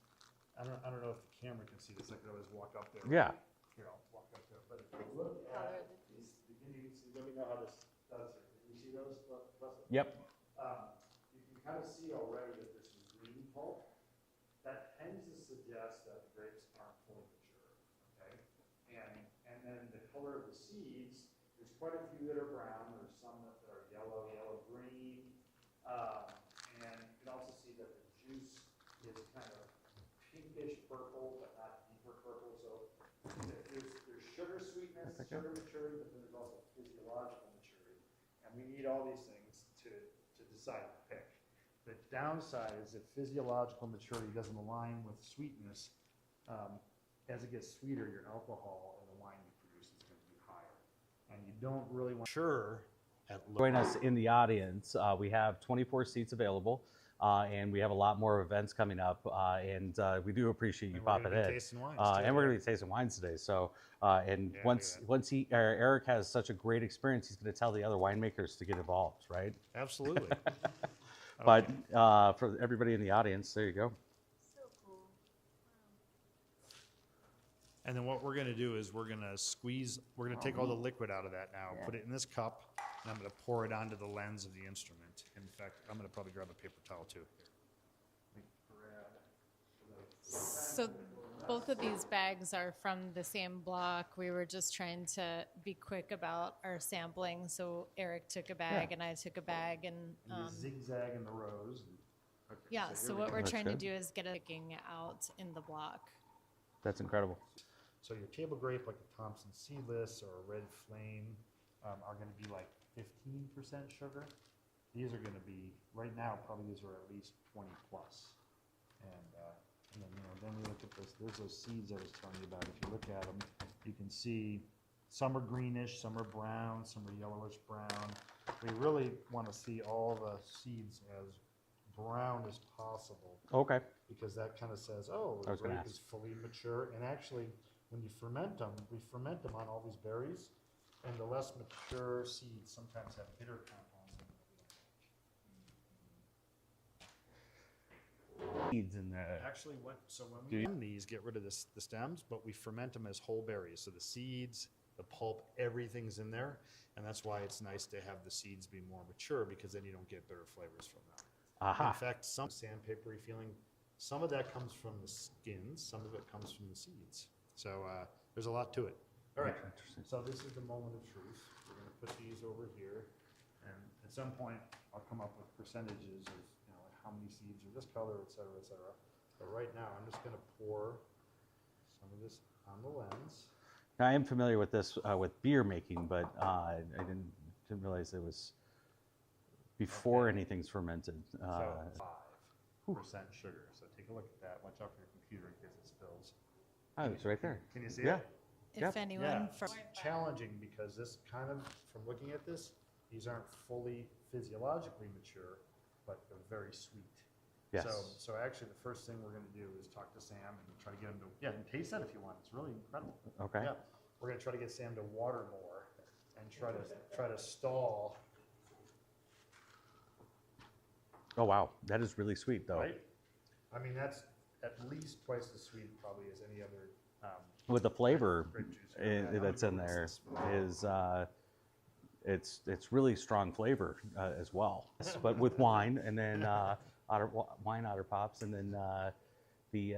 I don't know if the camera can see this. I could always walk up there. Yeah. Here, I'll walk up there. But if you look at these beginnings, let me know how this does here. Can you see those? Russell? Yep. You can kind of see already that there's some green pulp. That tends to suggest that the grapes aren't fully mature. Okay. And then the color of the seeds. There's quite a few that are brown. There's some that are yellow-green. And you can also see that the juice is kind of pinkish purple, but not deeper purple. So there's sugar sweetness, sugar maturity, but then there's also physiological maturity. And we need all these things to decide to pick. The downside is that physiological maturity doesn't align with sweetness. As it gets sweeter, your alcohol in the wine you produce is going to be higher. And you don't really want Join us in the audience. We have 24 seats available, and we have a lot more events coming up. And we do appreciate you popping in. And we're going to be tasting wines today. So, once Eric has such a great experience, he's going to tell the other winemakers to get involved, right? Absolutely. But for everybody in the audience, there you go. So cool. And then what we're going to do is we're going to take all the liquid out of that now, put it in this cup, and I'm going to pour it onto the lens of the instrument. In fact, I'm going to probably grab a paper towel too. So Both of these bags are from the same block. We were just trying to be quick about our sampling, so Eric took a bag and I took a bag, and You zigzag in the rows. Okay, yeah. here So we what go. we're That's trying good. to do is get it picking out in the block. That's incredible. So your table grape, like a Thompson Seedless or a Red Flame, are going to be like 15% sugar. These are going to be, right now, probably these are at least 20 plus. And then, then we look at this, there's those seeds I was telling you about. If you look at them, you can see some are greenish, some are brown, some are yellowish brown. We really want to see all the seeds as brown as possible. Okay. Because that kind of says, oh, the grape is fully mature. And actually, when you ferment them, we ferment them on all these berries, and the less mature seeds sometimes have bitter compounds in them. Seeds in there. Actually, when we blend these, get rid of the stems, but we ferment them as whole berries. So the seeds, the pulp, everything's in there, and that's why it's nice to have the seeds be more mature, because then you don't get bitter flavors from them. Aha. In fact, some sandpapery feeling, some of that comes from the skins, some of it comes from the seeds. So there's a lot to it. All right, so this is the moment of truth. We're going to put these over here, and at some point I'll come up with percentages of like how many seeds are this color, et cetera, et cetera. But right now I'm just going to pour some of this on the lens. Now, I am familiar with this with beer making, but I didn't realize it was before anything's fermented. So 5% sugar. So take a look at that. Watch out for your computer in case it spills. Oh, it's right there. Can you see Yeah. it? If anyone, it's challenging because this kind of, from looking at this, these aren't fully physiologically mature, but they're very sweet. Yes. So actually the first thing we're going to do is talk to Sam and try to get him to, and taste that if you want. It's really incredible. Okay. Yeah. We're going to try to get Sam to water more and try to stall. Oh, wow. That is really sweet, though. Right? I mean, that's at least twice as sweet probably as any other With the flavor grape juice. that's in there is it's really strong flavor as well. But with wine, and then wine otter pops, and then the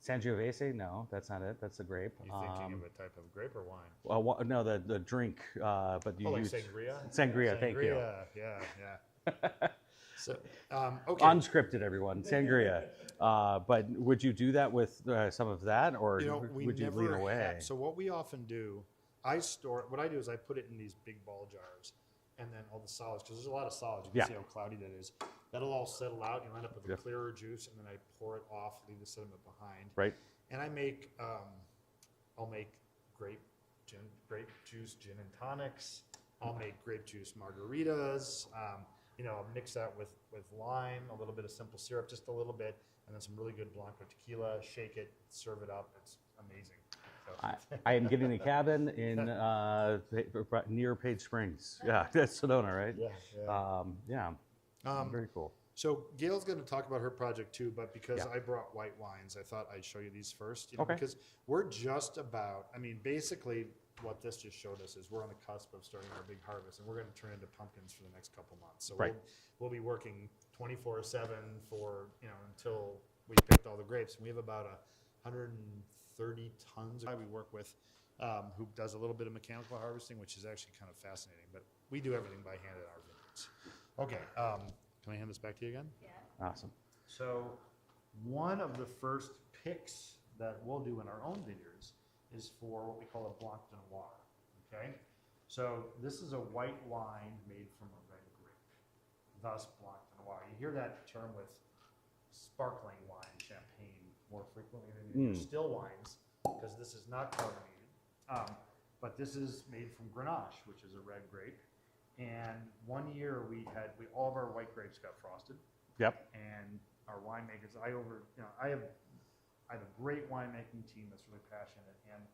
Sangiovese. No, that's not it. That's the grape. You thinking of a type of grape or wine? Well, no, the drink. But you like use sangria. Sangria. Thank you. Yeah. So, okay. Unscripted, everyone. Sangria. But would you do that with some of that, or would you lean away? So what we often do, what I do is I put it in these big ball jars, and then all the solids, because there's a lot of solids. You can see how cloudy that is. That'll all settle out. You'll end up with a clearer juice, and then I pour it off, leave the sediment behind. Right. And I make, I'll make grape juice gin and tonics. I'll make grape juice margaritas. I'll mix that with lime, a little bit of simple syrup, just a little bit, and then some really good Blanco tequila. Shake it, serve it up. It's amazing. So. I am getting a cabin in near Page Springs. Yeah, that's Sedona, right? Yeah. Very cool. So Gayle's going to talk about her project too, but because I brought white wines, I thought I'd show you these first. Because we're just about, basically what this just showed us is we're on the cusp of starting our big harvest, and we're going to turn into pumpkins for the next couple months. So we'll be working 24/7 for until we picked all the grapes. And we have about 130 tons. We work with who does a little bit of mechanical harvesting, which is actually kind of fascinating. But we do everything by hand at our vineyards. Okay, can I hand this back to you again? Yeah. Awesome. So one of the first picks that we'll do in our own vineyards is for what we call a Blanc de Noir, okay? So this is a white wine made from a red grape, thus Blanc de Noir. You hear that term with sparkling wine, champagne, more frequently than you hear still wines, because this is not carbonated. But this is made from Grenache, which is a red grape. And one year all of our white grapes got frosted. Yep. And our winemakers, I have a great winemaking team that's really passionate, and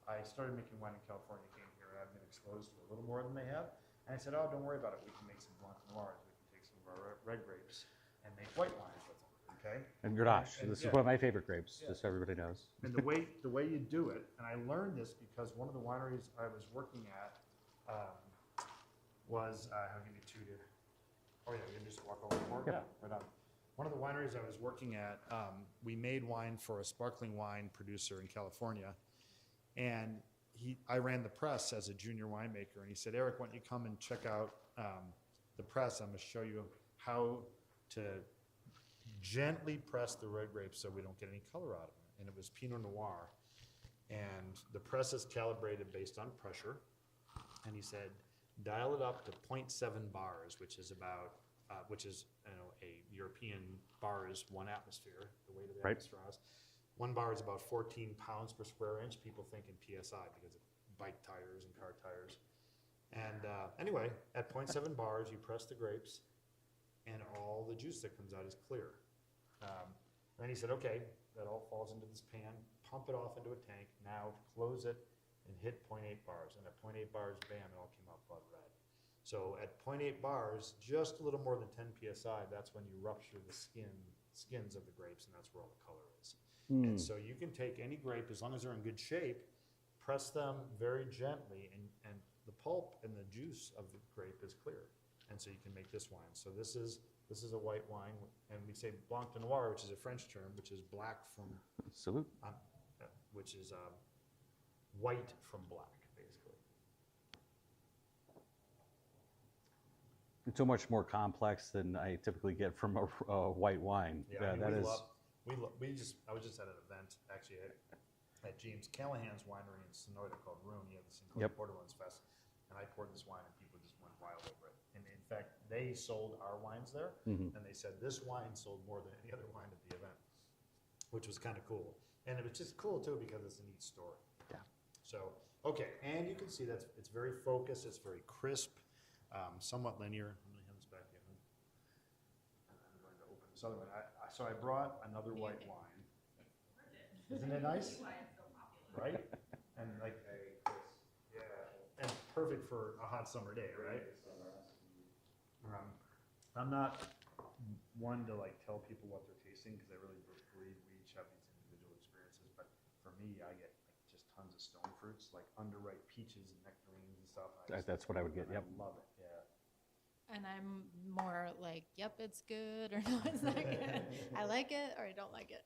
I started making wine in California, came here, and I've been exposed to a little more than they have. And I said, oh, don't worry about it. We can make some Blanc Noirs. We can take some of our red grapes and make white wines with them, okay? And Grenache. This is one of my favorite grapes, just so everybody knows. And the way you do it, and I learned this because one of the wineries I was working at was, I'll give you two to, oh yeah, you can just walk over for it? Yeah, right on. one of the wineries I was working at, we made wine for a sparkling wine producer in California. And I ran the press as a junior winemaker, and he said, Eric, why don't you come and check out the press? I'm going to show you how to gently press the red grapes so we don't get any color out of them. And it was Pinot Noir. And the press is calibrated based on pressure. And he said, dial it up to 0.7 bars, which is about, a European bar is 1 atmosphere, the weight of the atmosphere. 1 bar is about 14 pounds per square inch. People think in PSI because of bike tires and car tires. And anyway, at 0.7 bars, you press the grapes, and all the juice that comes out is clear. Then he said, okay, that all falls into this pan, pump it off into a tank, now close it and hit 0.8 bars. And at 0.8 bars, bam, it all came out blood red. So at 0.8 bars, just a little more than 10 PSI, that's when you rupture the skins of the grapes, and that's where all the color is. And so you can take any grape, as long as they're in good shape, press them very gently, and the pulp and the juice of the grape is clear. And so you can make this wine. So this is a white wine, and we say Blanc de Noir, which is a French term, which is black from, Salute. which is white from black, basically. It's so much more complex than I typically get from a white wine. Yeah, that is. I was just at an event actually at James Callahan's winery in Sonora called Rune. He had the Sinclair Porter Wines Fest, and I poured this wine, and people just went wild over it. And in fact, they sold our wines there, and they said this wine sold more than any other wine at the event, which was kind of cool. And it was just cool too because it's a neat story. Yeah. So okay, and you can see that it's very focused, it's very crisp, somewhat linear. I'm going to hand this back to you. I'm going to open this other one. So I brought another white wine. Isn't it nice? Right? And like, yeah, and perfect for a hot summer day, right? I'm not one to like tell people what they're tasting because I really believe we each have these individual experiences. But for me, I get like just tons of stone fruits, like underripe peaches and nectarines and stuff. That's what I would get. Yep. I love it. Yeah. And I'm more like, yep, it's good, or no, it's not good. I like it, or I don't like it.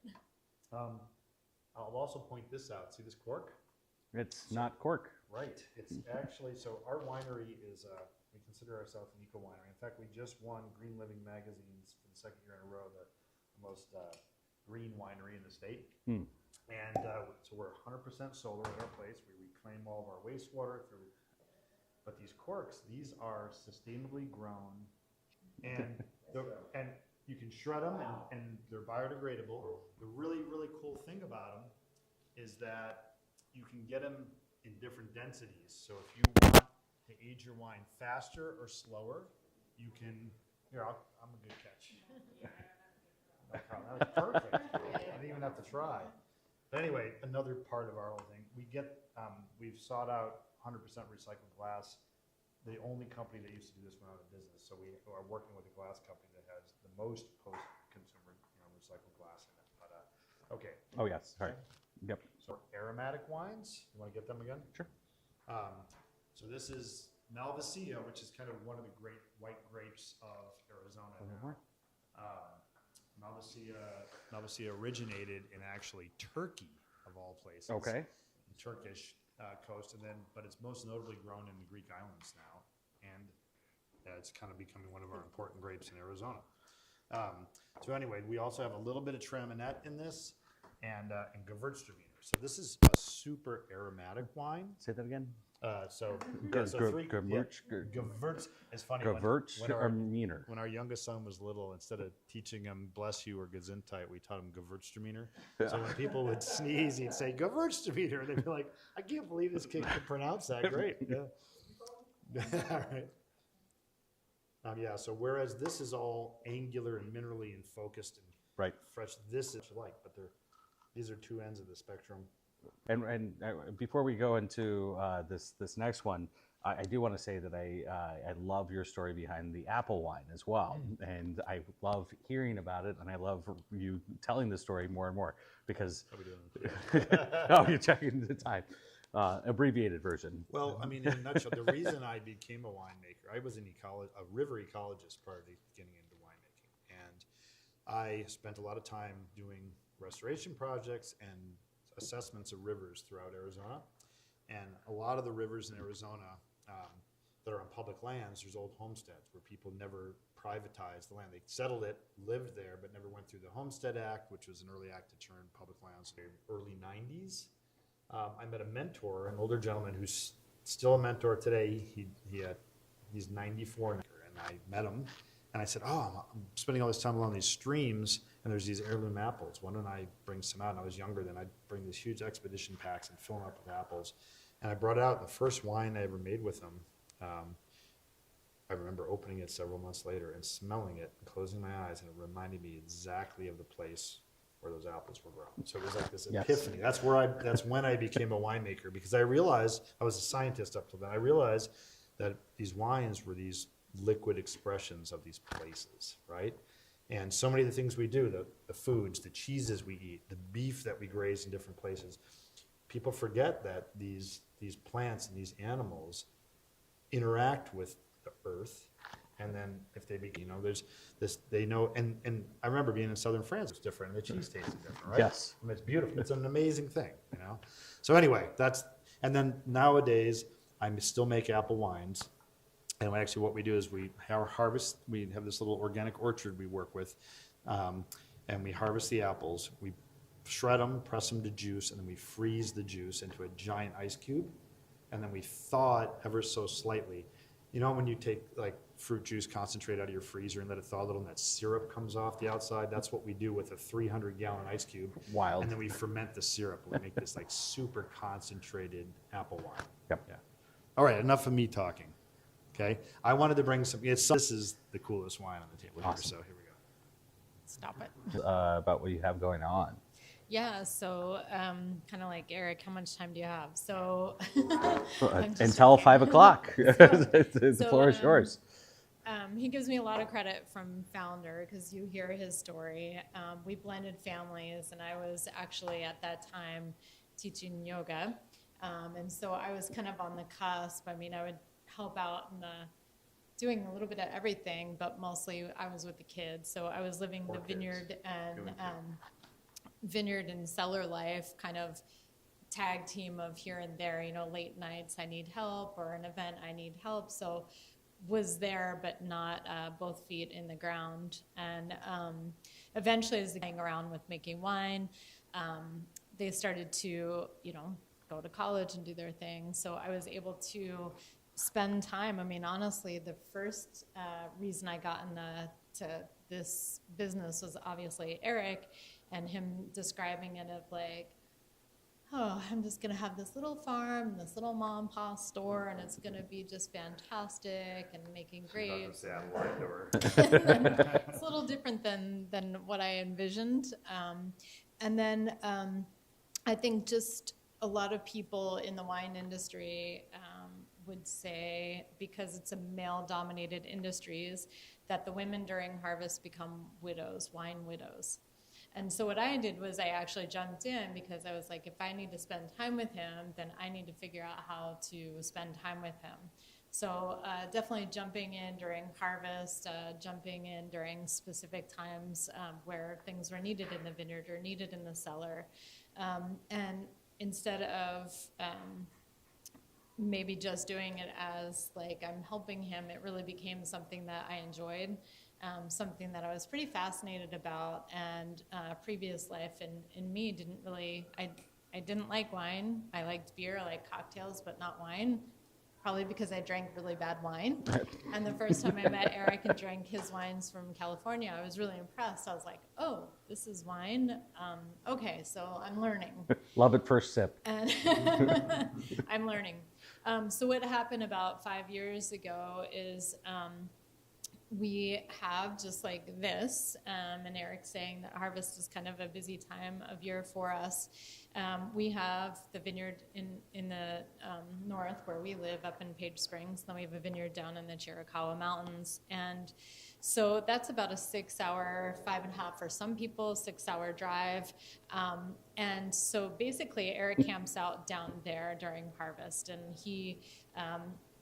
I'll also point this out. See this cork? It's not cork. Right. It's actually, so our winery is, we consider ourselves an eco winery. In fact, we just won Green Living Magazine's for the 2nd year in a row, the most green winery in the state. And so we're 100% solar at our place. We reclaim all of our wastewater through. But these corks, these are sustainably grown, and you can shred them, and they're biodegradable. The really, really cool thing about them is that you can get them in different densities. So if you want to age your wine faster or slower, you can. Here, I'm a good catch. That was perfect. I didn't even have to try. But anyway, another part of our whole thing, we've sought out 100% recycled glass. The only company that used to do this went out of business. So we are working with a glass company that has the most post-consumer recycled glass in it. But okay. Oh yes. All right. Yep. So aromatic wines. You want to get them again? Sure. So this is Malvasia, which is kind of one of the great white grapes of Arizona. Malvasia originated in actually Turkey, of all places. Okay. The Turkish coast, but it's most notably grown in the Greek islands now, and it's kind of becoming one of our important grapes in Arizona. So anyway, we also have a little bit of Traminette in this, and Gewürztraminer. So this is a super aromatic wine. Say that again. Gewürz is funny. Gewürztraminer. When our youngest son was little, instead of teaching him "bless you" or "Gesundheit," we taught him Gewürztraminer. So when people would sneeze, he'd say Gewürztraminer, and they'd be like, "I can't believe this kid can pronounce that great." Yeah. All right. So whereas this is all angular and minerally and focused and fresh, this is like, but these are two ends of the spectrum. And before we go into this next one, I do want to say that I love your story behind the apple wine as well, and I love hearing about it, and I love you telling the story more and more because. How we doing? Oh, you're checking the time. Abbreviated version. Well, I mean, in a nutshell, the reason I became a winemaker, I was a river ecologist prior to getting into winemaking, and I spent a lot of time doing restoration projects and assessments of rivers throughout Arizona. And a lot of the rivers in Arizona that are on public lands, there's old homesteads where people never privatized the land. They settled it, lived there, but never went through the Homestead Act, which was an early act to turn public lands in the early 90s. I met a mentor, an older gentleman who's still a mentor today. He's 94 now, and I met him, and I said, "Oh, I'm spending all this time along these streams, and there's these heirloom apples. Why don't I bring some out?" And I was younger then. I'd bring these huge expedition packs and fill them up with apples. And I brought it out. The first wine I ever made with him, I remember opening it several months later and smelling it and closing my eyes, and it reminded me exactly of the place where those apples were grown. So it was like this epiphany. That's when I became a winemaker, because I realized, I was a scientist up till then, I realized that these wines were these liquid expressions of these places, right? And so many of the things we do, the foods, the cheeses we eat, the beef that we graze in different places, people forget that these plants and these animals interact with the earth. And then if they be, there's this, they know, and I remember being in southern France, it's different, and the cheese tastes different, right? Yes. I mean, it's beautiful. It's an amazing thing, So anyway, and then nowadays, I still make apple wines. And actually what we do is we harvest, we have this little organic orchard we work with, and we harvest the apples, we shred them, press them to juice, and then we freeze the juice into a giant ice cube, and then we thaw it ever so slightly. When you take like fruit juice concentrate out of your freezer and let it thaw a little, and that syrup comes off the outside, that's what we do with a 300-gallon ice cube. Wild. And then we ferment the syrup. We make this like super concentrated apple wine. Yep. Yeah. All right, enough of me talking. Okay, I wanted to bring some. This is the coolest wine on the table here, so here we go. Stop it. About what you have going on. Yeah, so kind of like Eric, how much time do you have? So Until 5 o'clock. The floor is yours. He gives me a lot of credit from founder because you hear his story. We blended families, and I was actually at that time teaching yoga, and so I was kind of on the cusp. I mean, I would help out in doing a little bit of everything, but mostly I was with the kids. So I was living the vineyard and cellar life, kind of tag team of here and there, late nights I need help, or an event I need help. So was there, but not both feet in the ground. And eventually, as they hang around with making wine, they started to, go to college and do their thing. So I was able to spend time. I mean, honestly, the first reason I got into this business was obviously Eric and him describing it of like, oh, I'm just going to have this little farm, this little mom and pop store, and it's going to be just fantastic and making grapes. It's a little different than what I envisioned. And then I think just a lot of people in the wine industry would say, because it's a male-dominated industries, that the women during harvest become widows, wine widows. And so what I did was I actually jumped in because I was like, if I need to spend time with him, then I need to figure out how to spend time with him. So definitely jumping in during harvest, jumping in during specific times where things were needed in the vineyard or needed in the cellar. And instead of maybe just doing it as like I'm helping him, it really became something that I enjoyed, something that I was pretty fascinated about. And previous life in me didn't really, I didn't like wine. I liked beer, I liked cocktails, but not wine. Probably because I drank really bad wine. And the first time I met Eric and drank his wines from California, I was really impressed. I was like, oh, this is wine? Okay, so I'm learning. Love at first sip. And I'm learning. So what happened about 5 years ago is we have just like this, and Eric saying that harvest is kind of a busy time of year for us. We have the vineyard in the north where we live up in Page Springs. Then we have a vineyard down in the Chiricahua Mountains. And so that's about a 6-hour, 5.5 for some people, 6-hour drive. And so basically Eric camps out down there during harvest, and he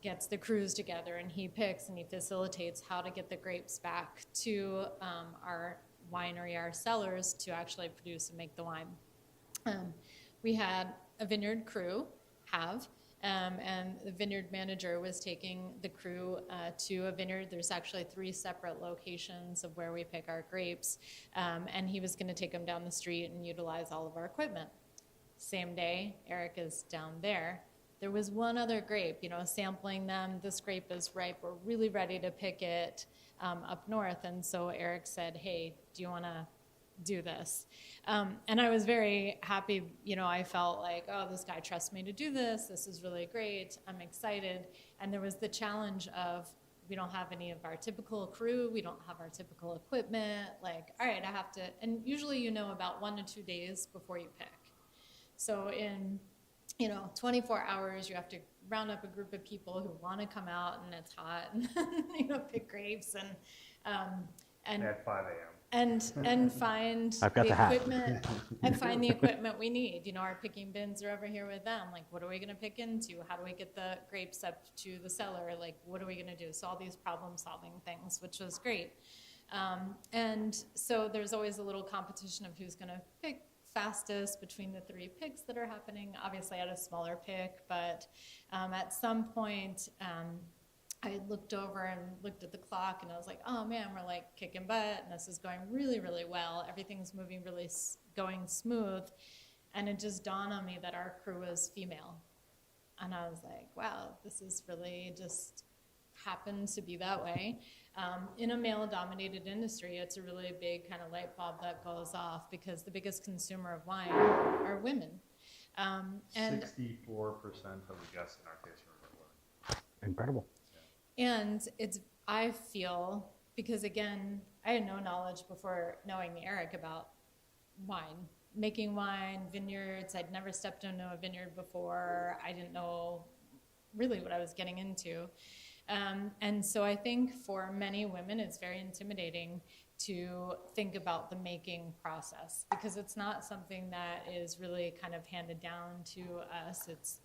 gets the crews together, and he picks and he facilitates how to get the grapes back to our winery, our cellars, to actually produce and make the wine. We had a vineyard crew, and the vineyard manager was taking the crew to a vineyard. There's actually 3 separate locations of where we pick our grapes, and he was going to take them down the street and utilize all of our equipment. Same day, Eric is down there. There was one other grape, sampling them. This grape is ripe. We're really ready to pick it up north. And so Eric said, hey, do you want to do this? And I was very happy. I felt like, oh, this guy trusts me to do this. This is really great. I'm excited. And there was the challenge of, we don't have any of our typical crew. We don't have our typical equipment. Like, all right, I have to, and usually about 1 to 2 days before you pick. So in 24 hours, you have to round up a group of people who want to come out and it's hot and pick grapes and At 5 a.m. and find I've got the the hat. equipment and find the equipment we need. Our picking bins are over here with them. Like, what are we going to pick into? How do we get the grapes up to the cellar? Like, what are we going to do? So all these problem-solving things, which was great. And so there's always a little competition of who's going to pick fastest between the 3 picks that are happening. Obviously, I had a smaller pick, but at some point, I looked over and looked at the clock, and I was like, oh man, we're like kicking butt, and this is going really, really well. Everything's moving really going smooth. And it just dawned on me that our crew was female. And I was like, wow, this is really just happened to be that way. In a male-dominated industry, it's a really big kind of light bulb that goes off, because the biggest consumer of wine are women. And 64% of the guests in our tasting room are women. Incredible. And I feel, because again, I had no knowledge before knowing Eric about wine, making wine, vineyards. I'd never stepped into a vineyard before. I didn't know really what I was getting into. And so I think for many women, it's very intimidating to think about the making process, because it's not something that is really kind of handed down to us. It's,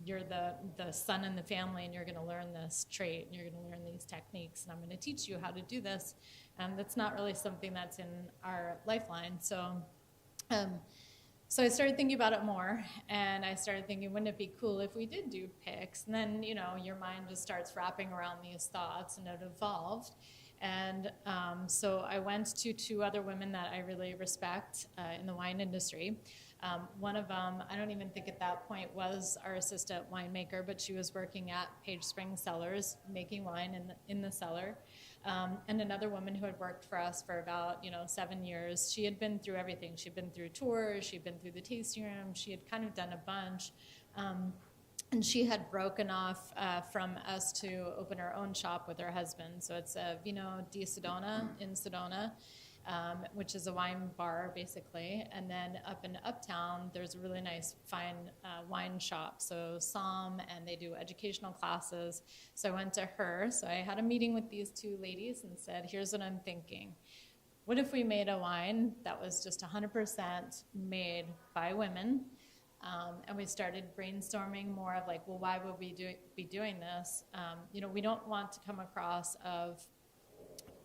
you're the son in the family, and you're going to learn this trait, and you're going to learn these techniques, and I'm going to teach you how to do this. That's not really something that's in our lifeline. So I started thinking about it more, and I started thinking, wouldn't it be cool if we did do picks? And then, your mind just starts wrapping around these thoughts, and it evolved. And so I went to 2 other women that I really respect in the wine industry. One of them, I don't even think at that point was our assistant winemaker, but she was working at Page Spring Cellars, making wine in the cellar. And another woman who had worked for us for about 7 years. She had been through everything. She'd been through tours, she'd been through the tasting room, she had kind of done a bunch. And she had broken off from us to open her own shop with her husband. So it's a Vino di Sedona in Sedona, which is a wine bar, basically. And then up in Uptown, there's a really nice, fine wine shop. So Somm, and they do educational classes. So I went to her. So I had a meeting with these 2 ladies and said, here's what I'm thinking. What if we made a wine that was just 100% made by women? And we started brainstorming more of like, well, why would we be doing this? We don't want to come across of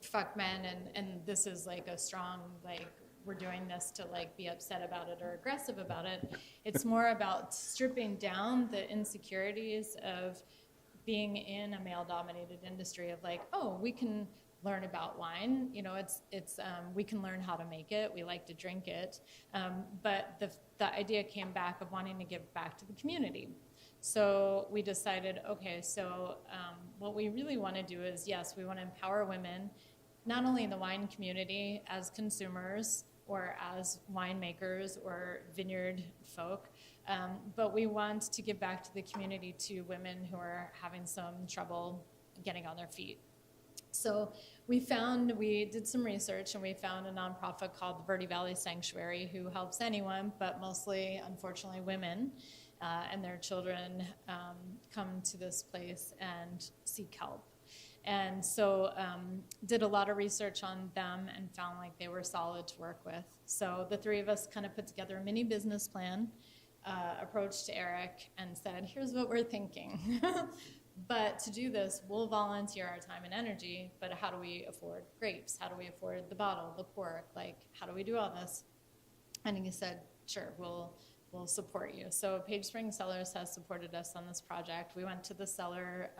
fuck men, and this is like a strong, like, we're doing this to like be upset about it or aggressive about it. It's more about stripping down the insecurities of being in a male-dominated industry of like, oh, we can learn about wine. We can learn how to make it. We like to drink it. But the idea came back of wanting to give back to the community. So we decided, okay, so what we really want to do is, yes, we want to empower women, not only in the wine community as consumers or as winemakers or vineyard folk, but we want to give back to the community, to women who are having some trouble getting on their feet. So we did some research, and we found a nonprofit called the Verde Valley Sanctuary, who helps anyone, but mostly, unfortunately, women and their children come to this place and seek help. And so did a lot of research on them and found like they were solid to work with. So the 3 of us kind of put together a mini business plan, approached Eric and said, here's what we're thinking. But to do this, we'll volunteer our time and energy, but how do we afford grapes? How do we afford the bottle, the cork? Like, how do we do all this? And he said, sure, we'll support you. So Page Spring Cellars has supported us on this project. We went to the cellar,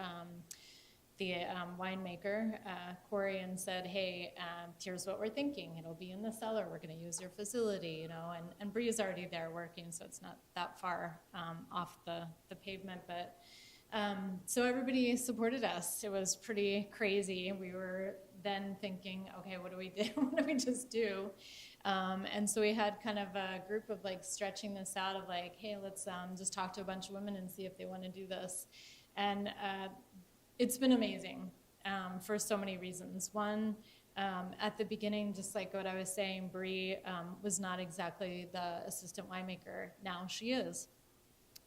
the winemaker, Corey, and said, hey, here's what we're thinking. It'll be in the cellar. We're going to use your facility, you know, and Bree's already there working, so it's not that far off the pavement. But so everybody supported us. It was pretty crazy. We were then thinking, okay, what do we do? What do we just do? And so we had kind of a group of like stretching this out of like, hey, let's just talk to a bunch of women and see if they want to do this. And it's been amazing for so many reasons. One, at the beginning, just like what I was saying, Bree was not exactly the assistant winemaker. Now she is.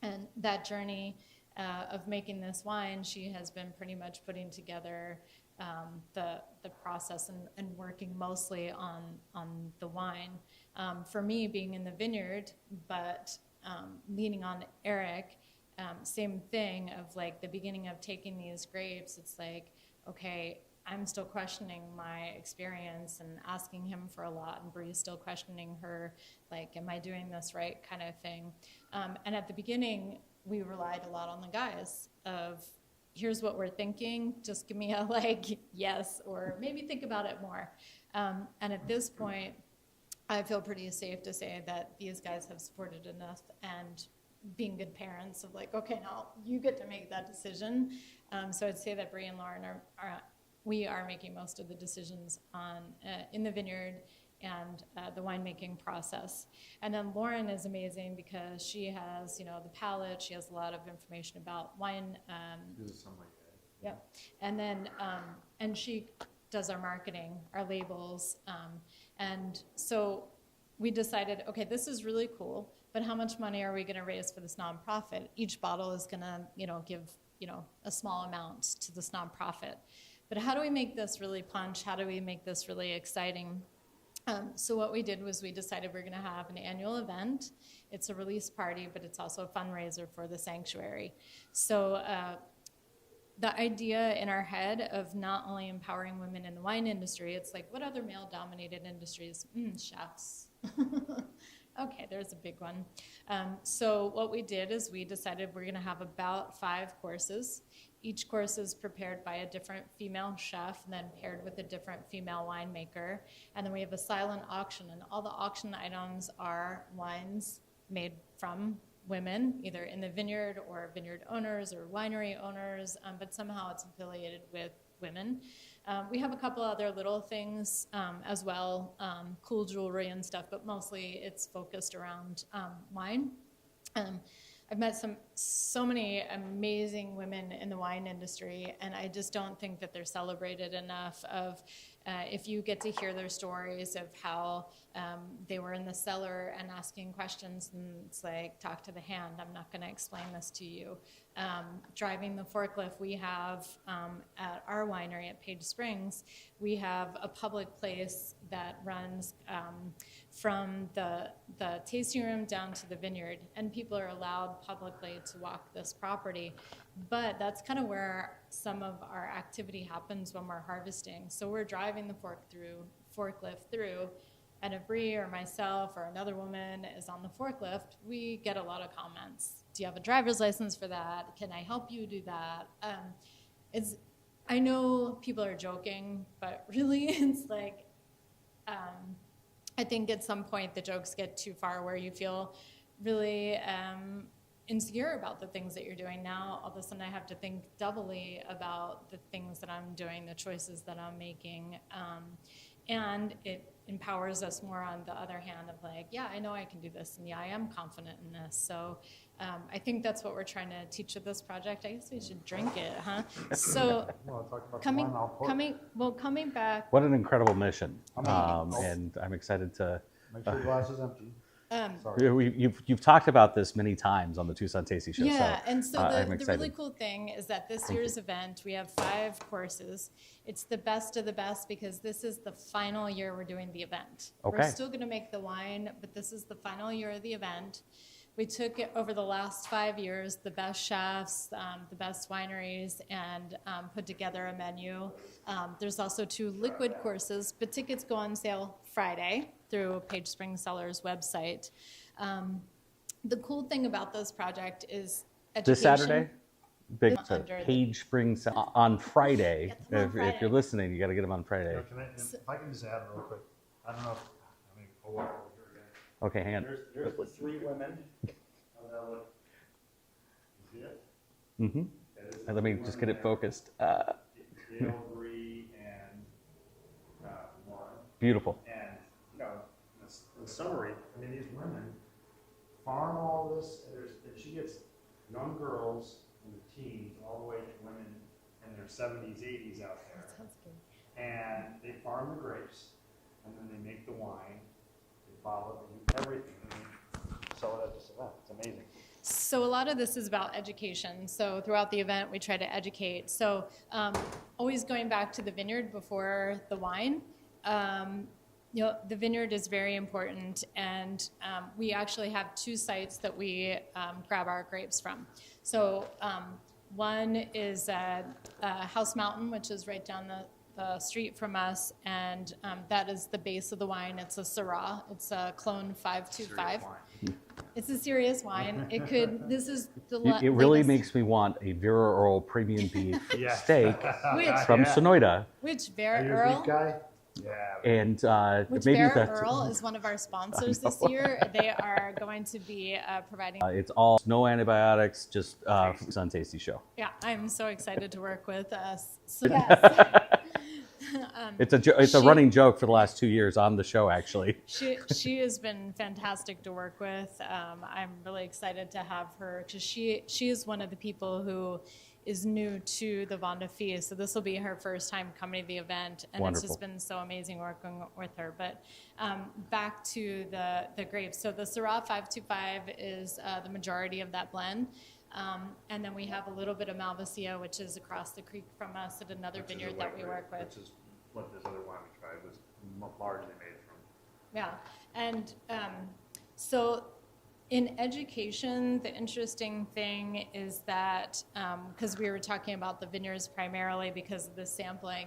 And that journey of making this wine, she has been pretty much putting together the process and working mostly on the wine. For me, being in the vineyard, but leaning on Eric, same thing of like the beginning of taking these grapes, it's like, okay, I'm still questioning my experience and asking him for a lot, and Bree's still questioning her, like, am I doing this right kind of thing. And at the beginning, we relied a lot on the guys of, here's what we're thinking, just give me a like yes, or maybe think about it more. And at this point, I feel pretty safe to say that these guys have supported enough and being good parents of like, okay, now you get to make that decision. So I'd say that Bree and Lauren we are making most of the decisions on in the vineyard and the winemaking process. And then Lauren is amazing because she has, you know, the palate. She has a lot of information about wine. Yep. And then, and she does our marketing, our labels. And so we decided, okay, this is really cool, but how much money are we going to raise for this nonprofit? Each bottle is going to, you know, give, you know, a small amount to this nonprofit. But how do we make this really punch? How do we make this really exciting? So what we did was we decided we're going to have an annual event. It's a release party, but it's also a fundraiser for the sanctuary. So the idea in our head of not only empowering women in the wine industry, it's like, what other male-dominated industries? Chefs. Okay, there's a big one. So what we did is we decided we're going to have about 5 courses. Each course is prepared by a different female chef and then paired with a different female winemaker. And then we have a silent auction, and all the auction items are wines made from women, either in the vineyard or vineyard owners or winery owners, but somehow it's affiliated with women. We have a couple other little things as well, cool jewelry and stuff, but mostly it's focused around wine. I've met so many amazing women in the wine industry, and I just don't think that they're celebrated enough of if you get to hear their stories of how they were in the cellar and asking questions, and it's like, talk to the hand, I'm not going to explain this to you. Driving the forklift, we have at our winery at Page Springs, we have a public place that runs from the tasting room down to the vineyard, and people are allowed publicly to walk this property. But that's kind of where some of our activity happens when we're harvesting. So we're driving the forklift through, and if Bree or myself or another woman is on the forklift, we get a lot of comments. Do you have a driver's license for that? Can I help you do that? I know people are joking, but really it's like, I think at some point the jokes get too far where you feel really insecure about the things that you're doing. Now all of a sudden I have to think doubly about the things that I'm doing, the choices that I'm making, and it empowers us more on the other hand of like, yeah, I know I can do this, and yeah, I am confident in this. So I think that's what we're trying to teach with this project. I guess we should drink it, huh? So coming back. What an incredible mission, and I'm excited to. Make sure your glass is empty. You've talked about this many times on the Tucson Tasty Show. Yeah, so, and so the really cool thing is that this Thank year's you. event, we have 5 courses. It's the best of the best because this is the final year we're doing the event. Okay. We're still going to make the wine, but this is the final year of the event. we took it over the last 5 years, the best chefs, the best wineries, and put together a menu. There's also 2 liquid courses, but tickets go on sale Friday through Page Spring Cellars website. The cool thing about this project is education. This Saturday? Big Under the- Page Springs on Friday. Get them on If Friday. you're listening, you got to get them on Friday. If I can just add real quick, I don't know if, I mean, pull up over here again. Okay, hang on. There's the 3 women. How's that look? You see it? Mm-hmm. That is Let me the just women get it there. focused. Gayle, Bree, and Lauren. Beautiful. And, you know, in summary, I mean, these women farm all this, and she gets young girls and the teens all the way to women in their 70s, 80s out there. Sounds good. And they farm the grapes, and then they make the wine, they bottle it, they do everything. I mean, sell it at this event. It's amazing. So a lot of this is about education. So throughout the event, we try to educate. So always going back to the vineyard before the wine. You know, the vineyard is very important, and we actually have 2 sites that we grab our grapes from. So one is House Mountain, which is right down the street from us, and that is the base of the wine. It's a Syrah. It's a Clone 525. It's a serious wine. It could. This is the. It really latest- makes me want a Vera Earl premium beef Yeah. steak Which from Sonoyta. Which Are Vera you a Earl? beef guy? Yeah. And Which maybe Vera that's Earl is one of our sponsors this year. They are going to be providing. it's all no antibiotics, just Sun Tasty Show. Yeah, I'm so excited to work with us. So yes. It's a she- running joke for the last 2 years on the show, actually. She has been fantastic to work with. I'm really excited to have her because she is one of the people who is new to the Vonda Feast. So this will be her first time coming to the event, and Wonderful. it's just been so amazing working with her. But back to the grapes. So the Syrah 525 is the majority of that blend. And then we have a little bit of Malvasia, which is across the creek from us at another vineyard that we work with. Which is what this other wine we tried was largely made from. Yeah, and so in education, the interesting thing is that, because we were talking about the vineyards primarily because of the sampling,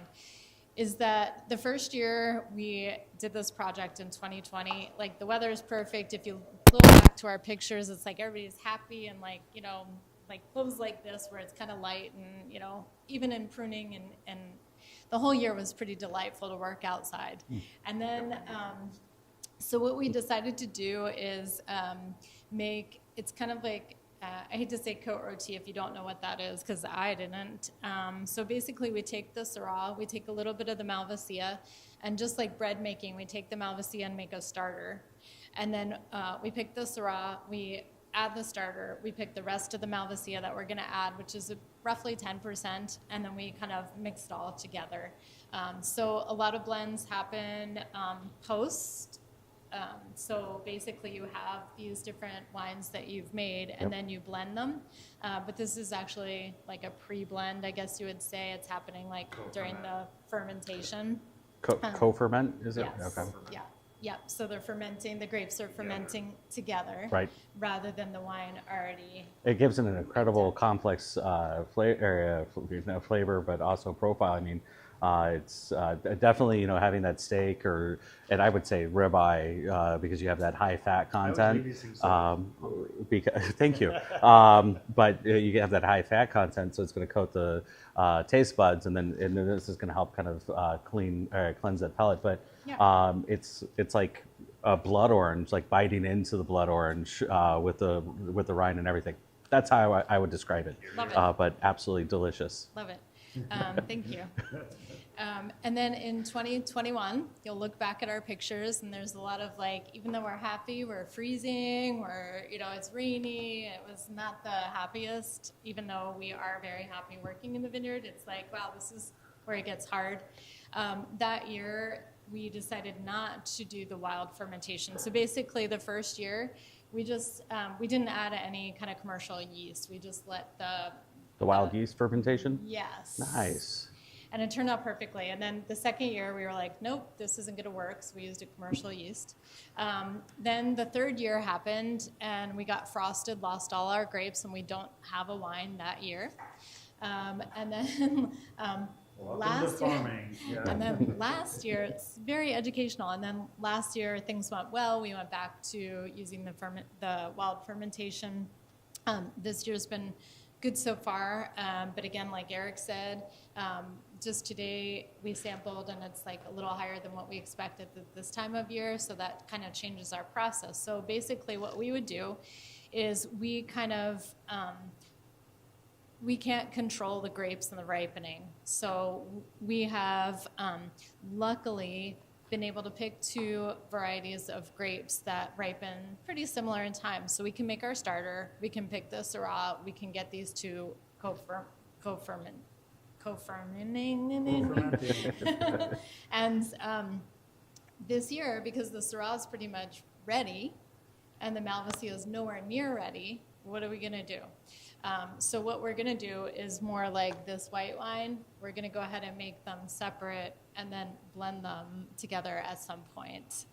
is that the first year we did this project in 2020, like the weather is perfect. If you look back to our pictures, it's like everybody's happy and like, you know, like clothes like this where it's kind of light and, you know, even in pruning and the whole year was pretty delightful to work outside. And then, so what we decided to do is make, it's kind of like, I hate to say coat roti if you don't know what that is, because I didn't. So basically we take the Syrah, we take a little bit of the Malvasia, and just like bread making, we take the Malvasia and make a starter. And then we pick the Syrah, we add the starter, we pick the rest of the Malvasia that we're gonna add, which is roughly 10%, and then we kind of mix it all together. So a lot of blends happen post. So basically you have these different wines that you've made and then you blend them. But this is actually like a pre-blend, I guess you would say. It's happening like during the fermentation. Co-ferment, is it? Yes. Okay. Yeah. Yeah. So they're fermenting, the grapes are fermenting together. Right. Rather than the wine already. It gives it an incredible complex flavor, but also profile. I mean, it's definitely, you know, having that steak and I would say ribeye because you have that high fat content. Thank you. But you have that high fat content, so it's going to coat the taste buds, and then this is going to help kind of cleanse that palate. But Yeah. it's like a blood orange, like biting into the blood orange with the rind and everything. That's how I would describe it. Love it. But absolutely delicious. Love it. Thank you. And then in 2021, you'll look back at our pictures and there's a lot of like, even though we're happy, we're freezing, it's rainy. It was not the happiest, even though we are very happy working in the vineyard. It's like, wow, this is where it gets hard. That year, we decided not to do the wild fermentation. So basically the first year, we just, we didn't add any kind of commercial yeast. We just let the wild yeast fermentation? Yes. Nice. And it turned out perfectly. And then the second year, we were like, nope, this isn't going to work. So we used a commercial yeast. Then the third year happened, and we got frosted, lost all our grapes, and we don't have a wine that year. And then last year, and then last year, it's very educational. And then last year, things went well. We went back to using the wild fermentation. This year's been good so far, but again, like Eric said, just today we sampled and it's like a little higher than what we expected at this time of year, so that kind of changes our process. So basically what we would do is we kind of, we can't control the grapes and the ripening. So we have luckily been able to pick 2 varieties of grapes that ripen pretty similar in time. So we can make our starter, we can pick the Syrah, we can get these 2 co-fermenting. And this year, because the Syrah is pretty much ready and the Malvasia is nowhere near ready, what are we gonna do? So what we're gonna do is more like this white wine. We're gonna go ahead and make them separate and then blend them together at some point.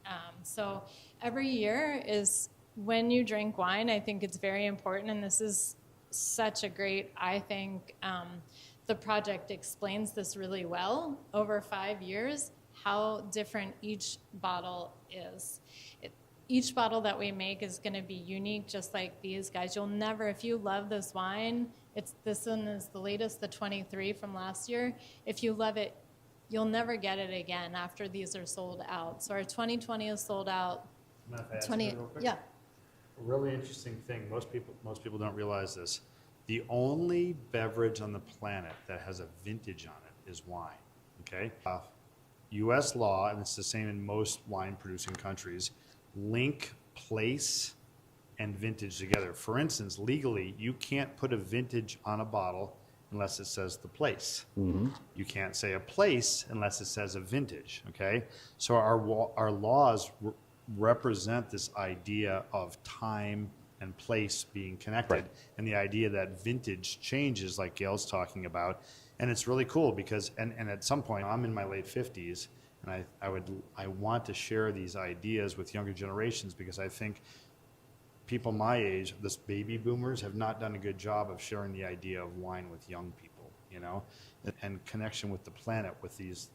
So every year is when you drink wine, I think it's very important, and this is such a great, I think, the project explains this really well over 5 years, how different each bottle is. Each bottle that we make is going to be unique, just like these guys. You'll never, if you love this wine, this one is the latest, the 23 from last year. If you love it, you'll never get it again after these are sold out. So our 2020 is sold out. Mind if I add 20, something real quick? yeah. A really interesting thing, most people don't realize this. The only beverage on the planet that has a vintage on it is wine, okay? U.S. law, and it's the same in most wine-producing countries, link place and vintage together. For instance, legally, you can't put a vintage on a bottle unless it says the place. Mm-hmm. You can't say a place unless it says a vintage, okay? So our laws represent this idea of time and place being connected, Right. and the idea that vintage changes, like Gayle's talking about. And it's really cool because, and at some point, I'm in my late 50s, and I want to share these ideas with younger generations, because I think people my age, this baby boomers, have not done a good job of sharing the idea of wine with young people, you know, and connection with the planet with these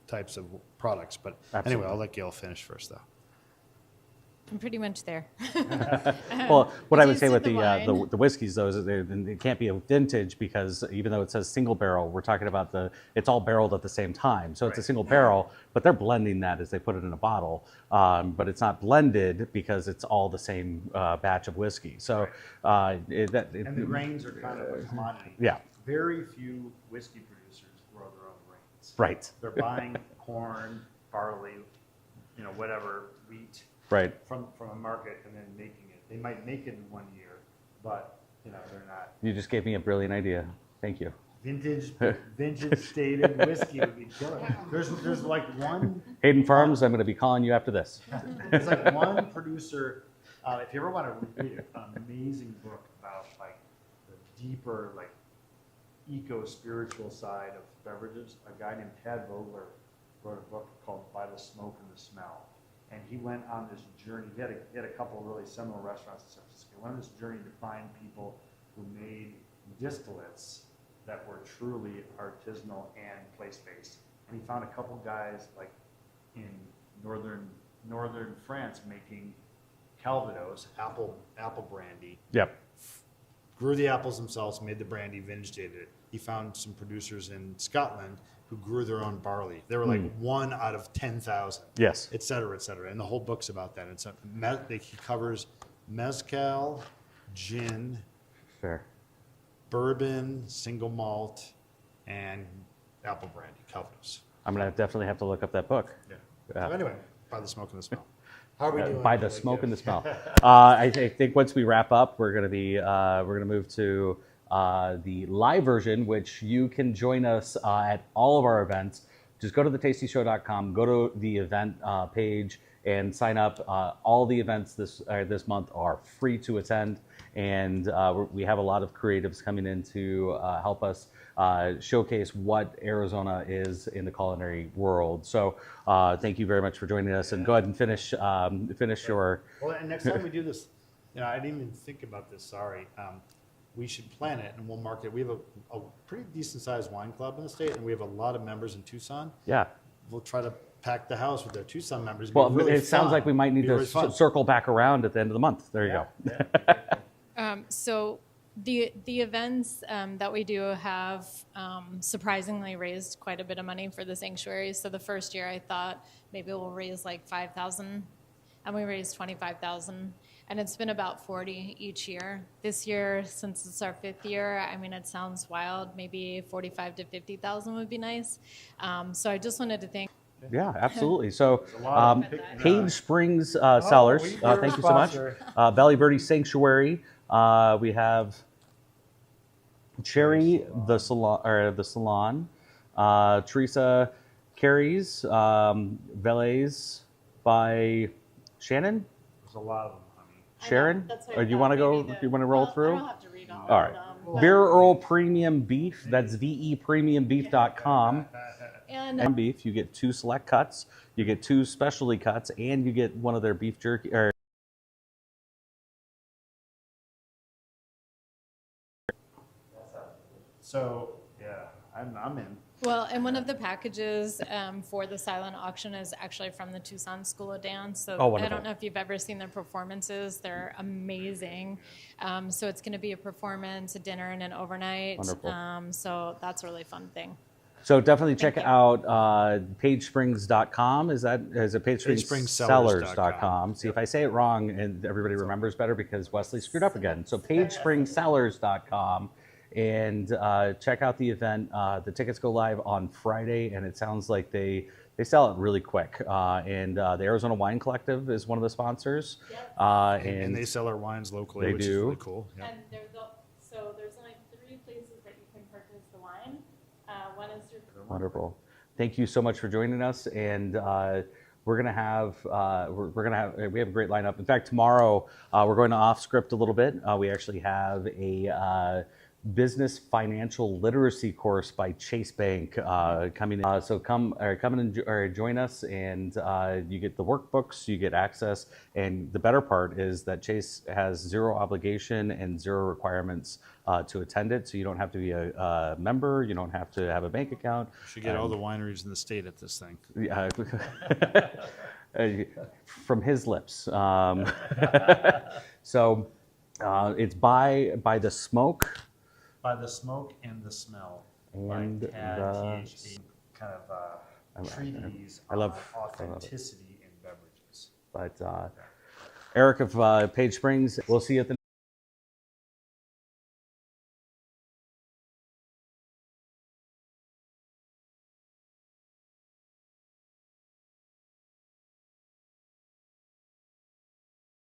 types of products. But Absolutely. Anyway, I'll let Gayle finish first, though. I'm pretty much there. Well, what I would say tasted with the wine. the whiskeys, though, is that it can't be a vintage, because even though it says single barrel, we're talking about it's all barreled at the same time. So it's a single barrel, but they're blending that as they put it in a bottle. But it's not blended because it's all the same batch of whiskey. So And the grains are kind of a commodity. Yeah. Very few whiskey producers grow their own grains. Right. They're buying corn, barley, whatever, wheat. Right. From a market and then making it. They might make it in 1 year, but they're not. You just gave me a brilliant idea. Thank you. Vintage stated whiskey would be killer. There's like one. Hayden Farms, I'm going to be calling you after this. There's like one producer. If you ever want to read an amazing book about like the deeper like eco-spiritual side of beverages, a guy named Tad Vogler wrote a book called By the Smoke and the Smell. And he went on this journey. He had a couple of really seminal restaurants in San Francisco. He went on this journey to find people who made distillates that were truly artisanal and place-based. And he found a couple guys like in northern France making Calvados, apple brandy. Yep. Grew the apples themselves, made the brandy, vintage dated it. He found some producers in Scotland who grew their own barley. They were like 1 out of 10,000. Yes. Et cetera, et cetera. And the whole book's about that. He covers mezcal, gin, Fair. bourbon, single malt, and apple brandy, Calvados. I'm going to definitely have to look up that book. Yeah. So anyway, By the Smoke and the Smell. How are we doing? By the smoke and the smell. I think once we wrap up, we're going to move to the live version, which you can join us at all of our events. Just go to thetastyshow.com, go to the event page, and sign up. All the events this month are free to attend, and we have a lot of creatives coming in to help us showcase what Arizona is in the culinary world. So thank you very much for joining us, and go ahead and finish your. Well, and next time we do this, I didn't even think about this, sorry. We should plan it and we'll market it. We have a pretty decent sized wine club in the state, and we have a lot of members in Tucson. Yeah. We'll try to pack the house with their Tucson members. It'd be Well, really it sounds fun. like we might need Be to really fun. circle back around at the end of the month. There you go. So the events that we do have surprisingly raised quite a bit of money for the sanctuary. So the first year I thought maybe we'll raise like 5,000, and we raised 25,000, and it's been about 40 each year. This year, since it's our 5th year, I mean, it sounds wild. Maybe 45 to 50,000 would be nice. So I just wanted to thank. Yeah, absolutely. So, of Page Springs Cellars, thank you so much. Valley Verde Sanctuary. We have Cherry, the salon. Teresa Carey's, Valets by Shannon. There's a lot of them, honey. Sharon, or do you want to go? Do you want to roll through? I don't have to read all. All right. Beer Earl Premium Beef. That's vepremiumbeef.com. And Beef. You get 2 select cuts. You get 2 specialty cuts, and you get one of their beef jerky. So, yeah, I'm in. well, and one of the packages for the silent auction is actually from the Tucson School of Dance. So Oh, I wonderful. don't know if you've ever seen their performances. They're amazing. So it's going to be a performance, a dinner, and an overnight. Wonderful. So that's a really fun thing. So definitely check you. out pagesprings.com. Is it pagespringscellars.com? See, if I say it wrong and everybody remembers better, because Wesley screwed up again. So pagespringscellars.com, and check out the event. The tickets go live on Friday, and it sounds like they sell it really quick. And the Arizona Wine Collective is one of the sponsors. And they sell our wines locally, They which do. is really cool. Yeah. And there's only 3 places that you can purchase the wine. One is through. Wonderful. Thank you so much for joining us, and we have a great lineup. In fact, tomorrow we're going to off script a little bit. We actually have a business financial literacy course by Chase Bank coming in. So come and join us, and you get the workbooks, you get access, and the better part is that Chase has 0 obligation and 0 requirements to attend it. So you don't have to be a member, you don't have to have a bank account. You should get all the wineries in the state at this thing. From his lips. So it's by the smoke. By the smoke and the smell. And by CAD, the- THC, kind of treatise I love on it. authenticity in beverages. But Eric of Page Springs, we'll see you at the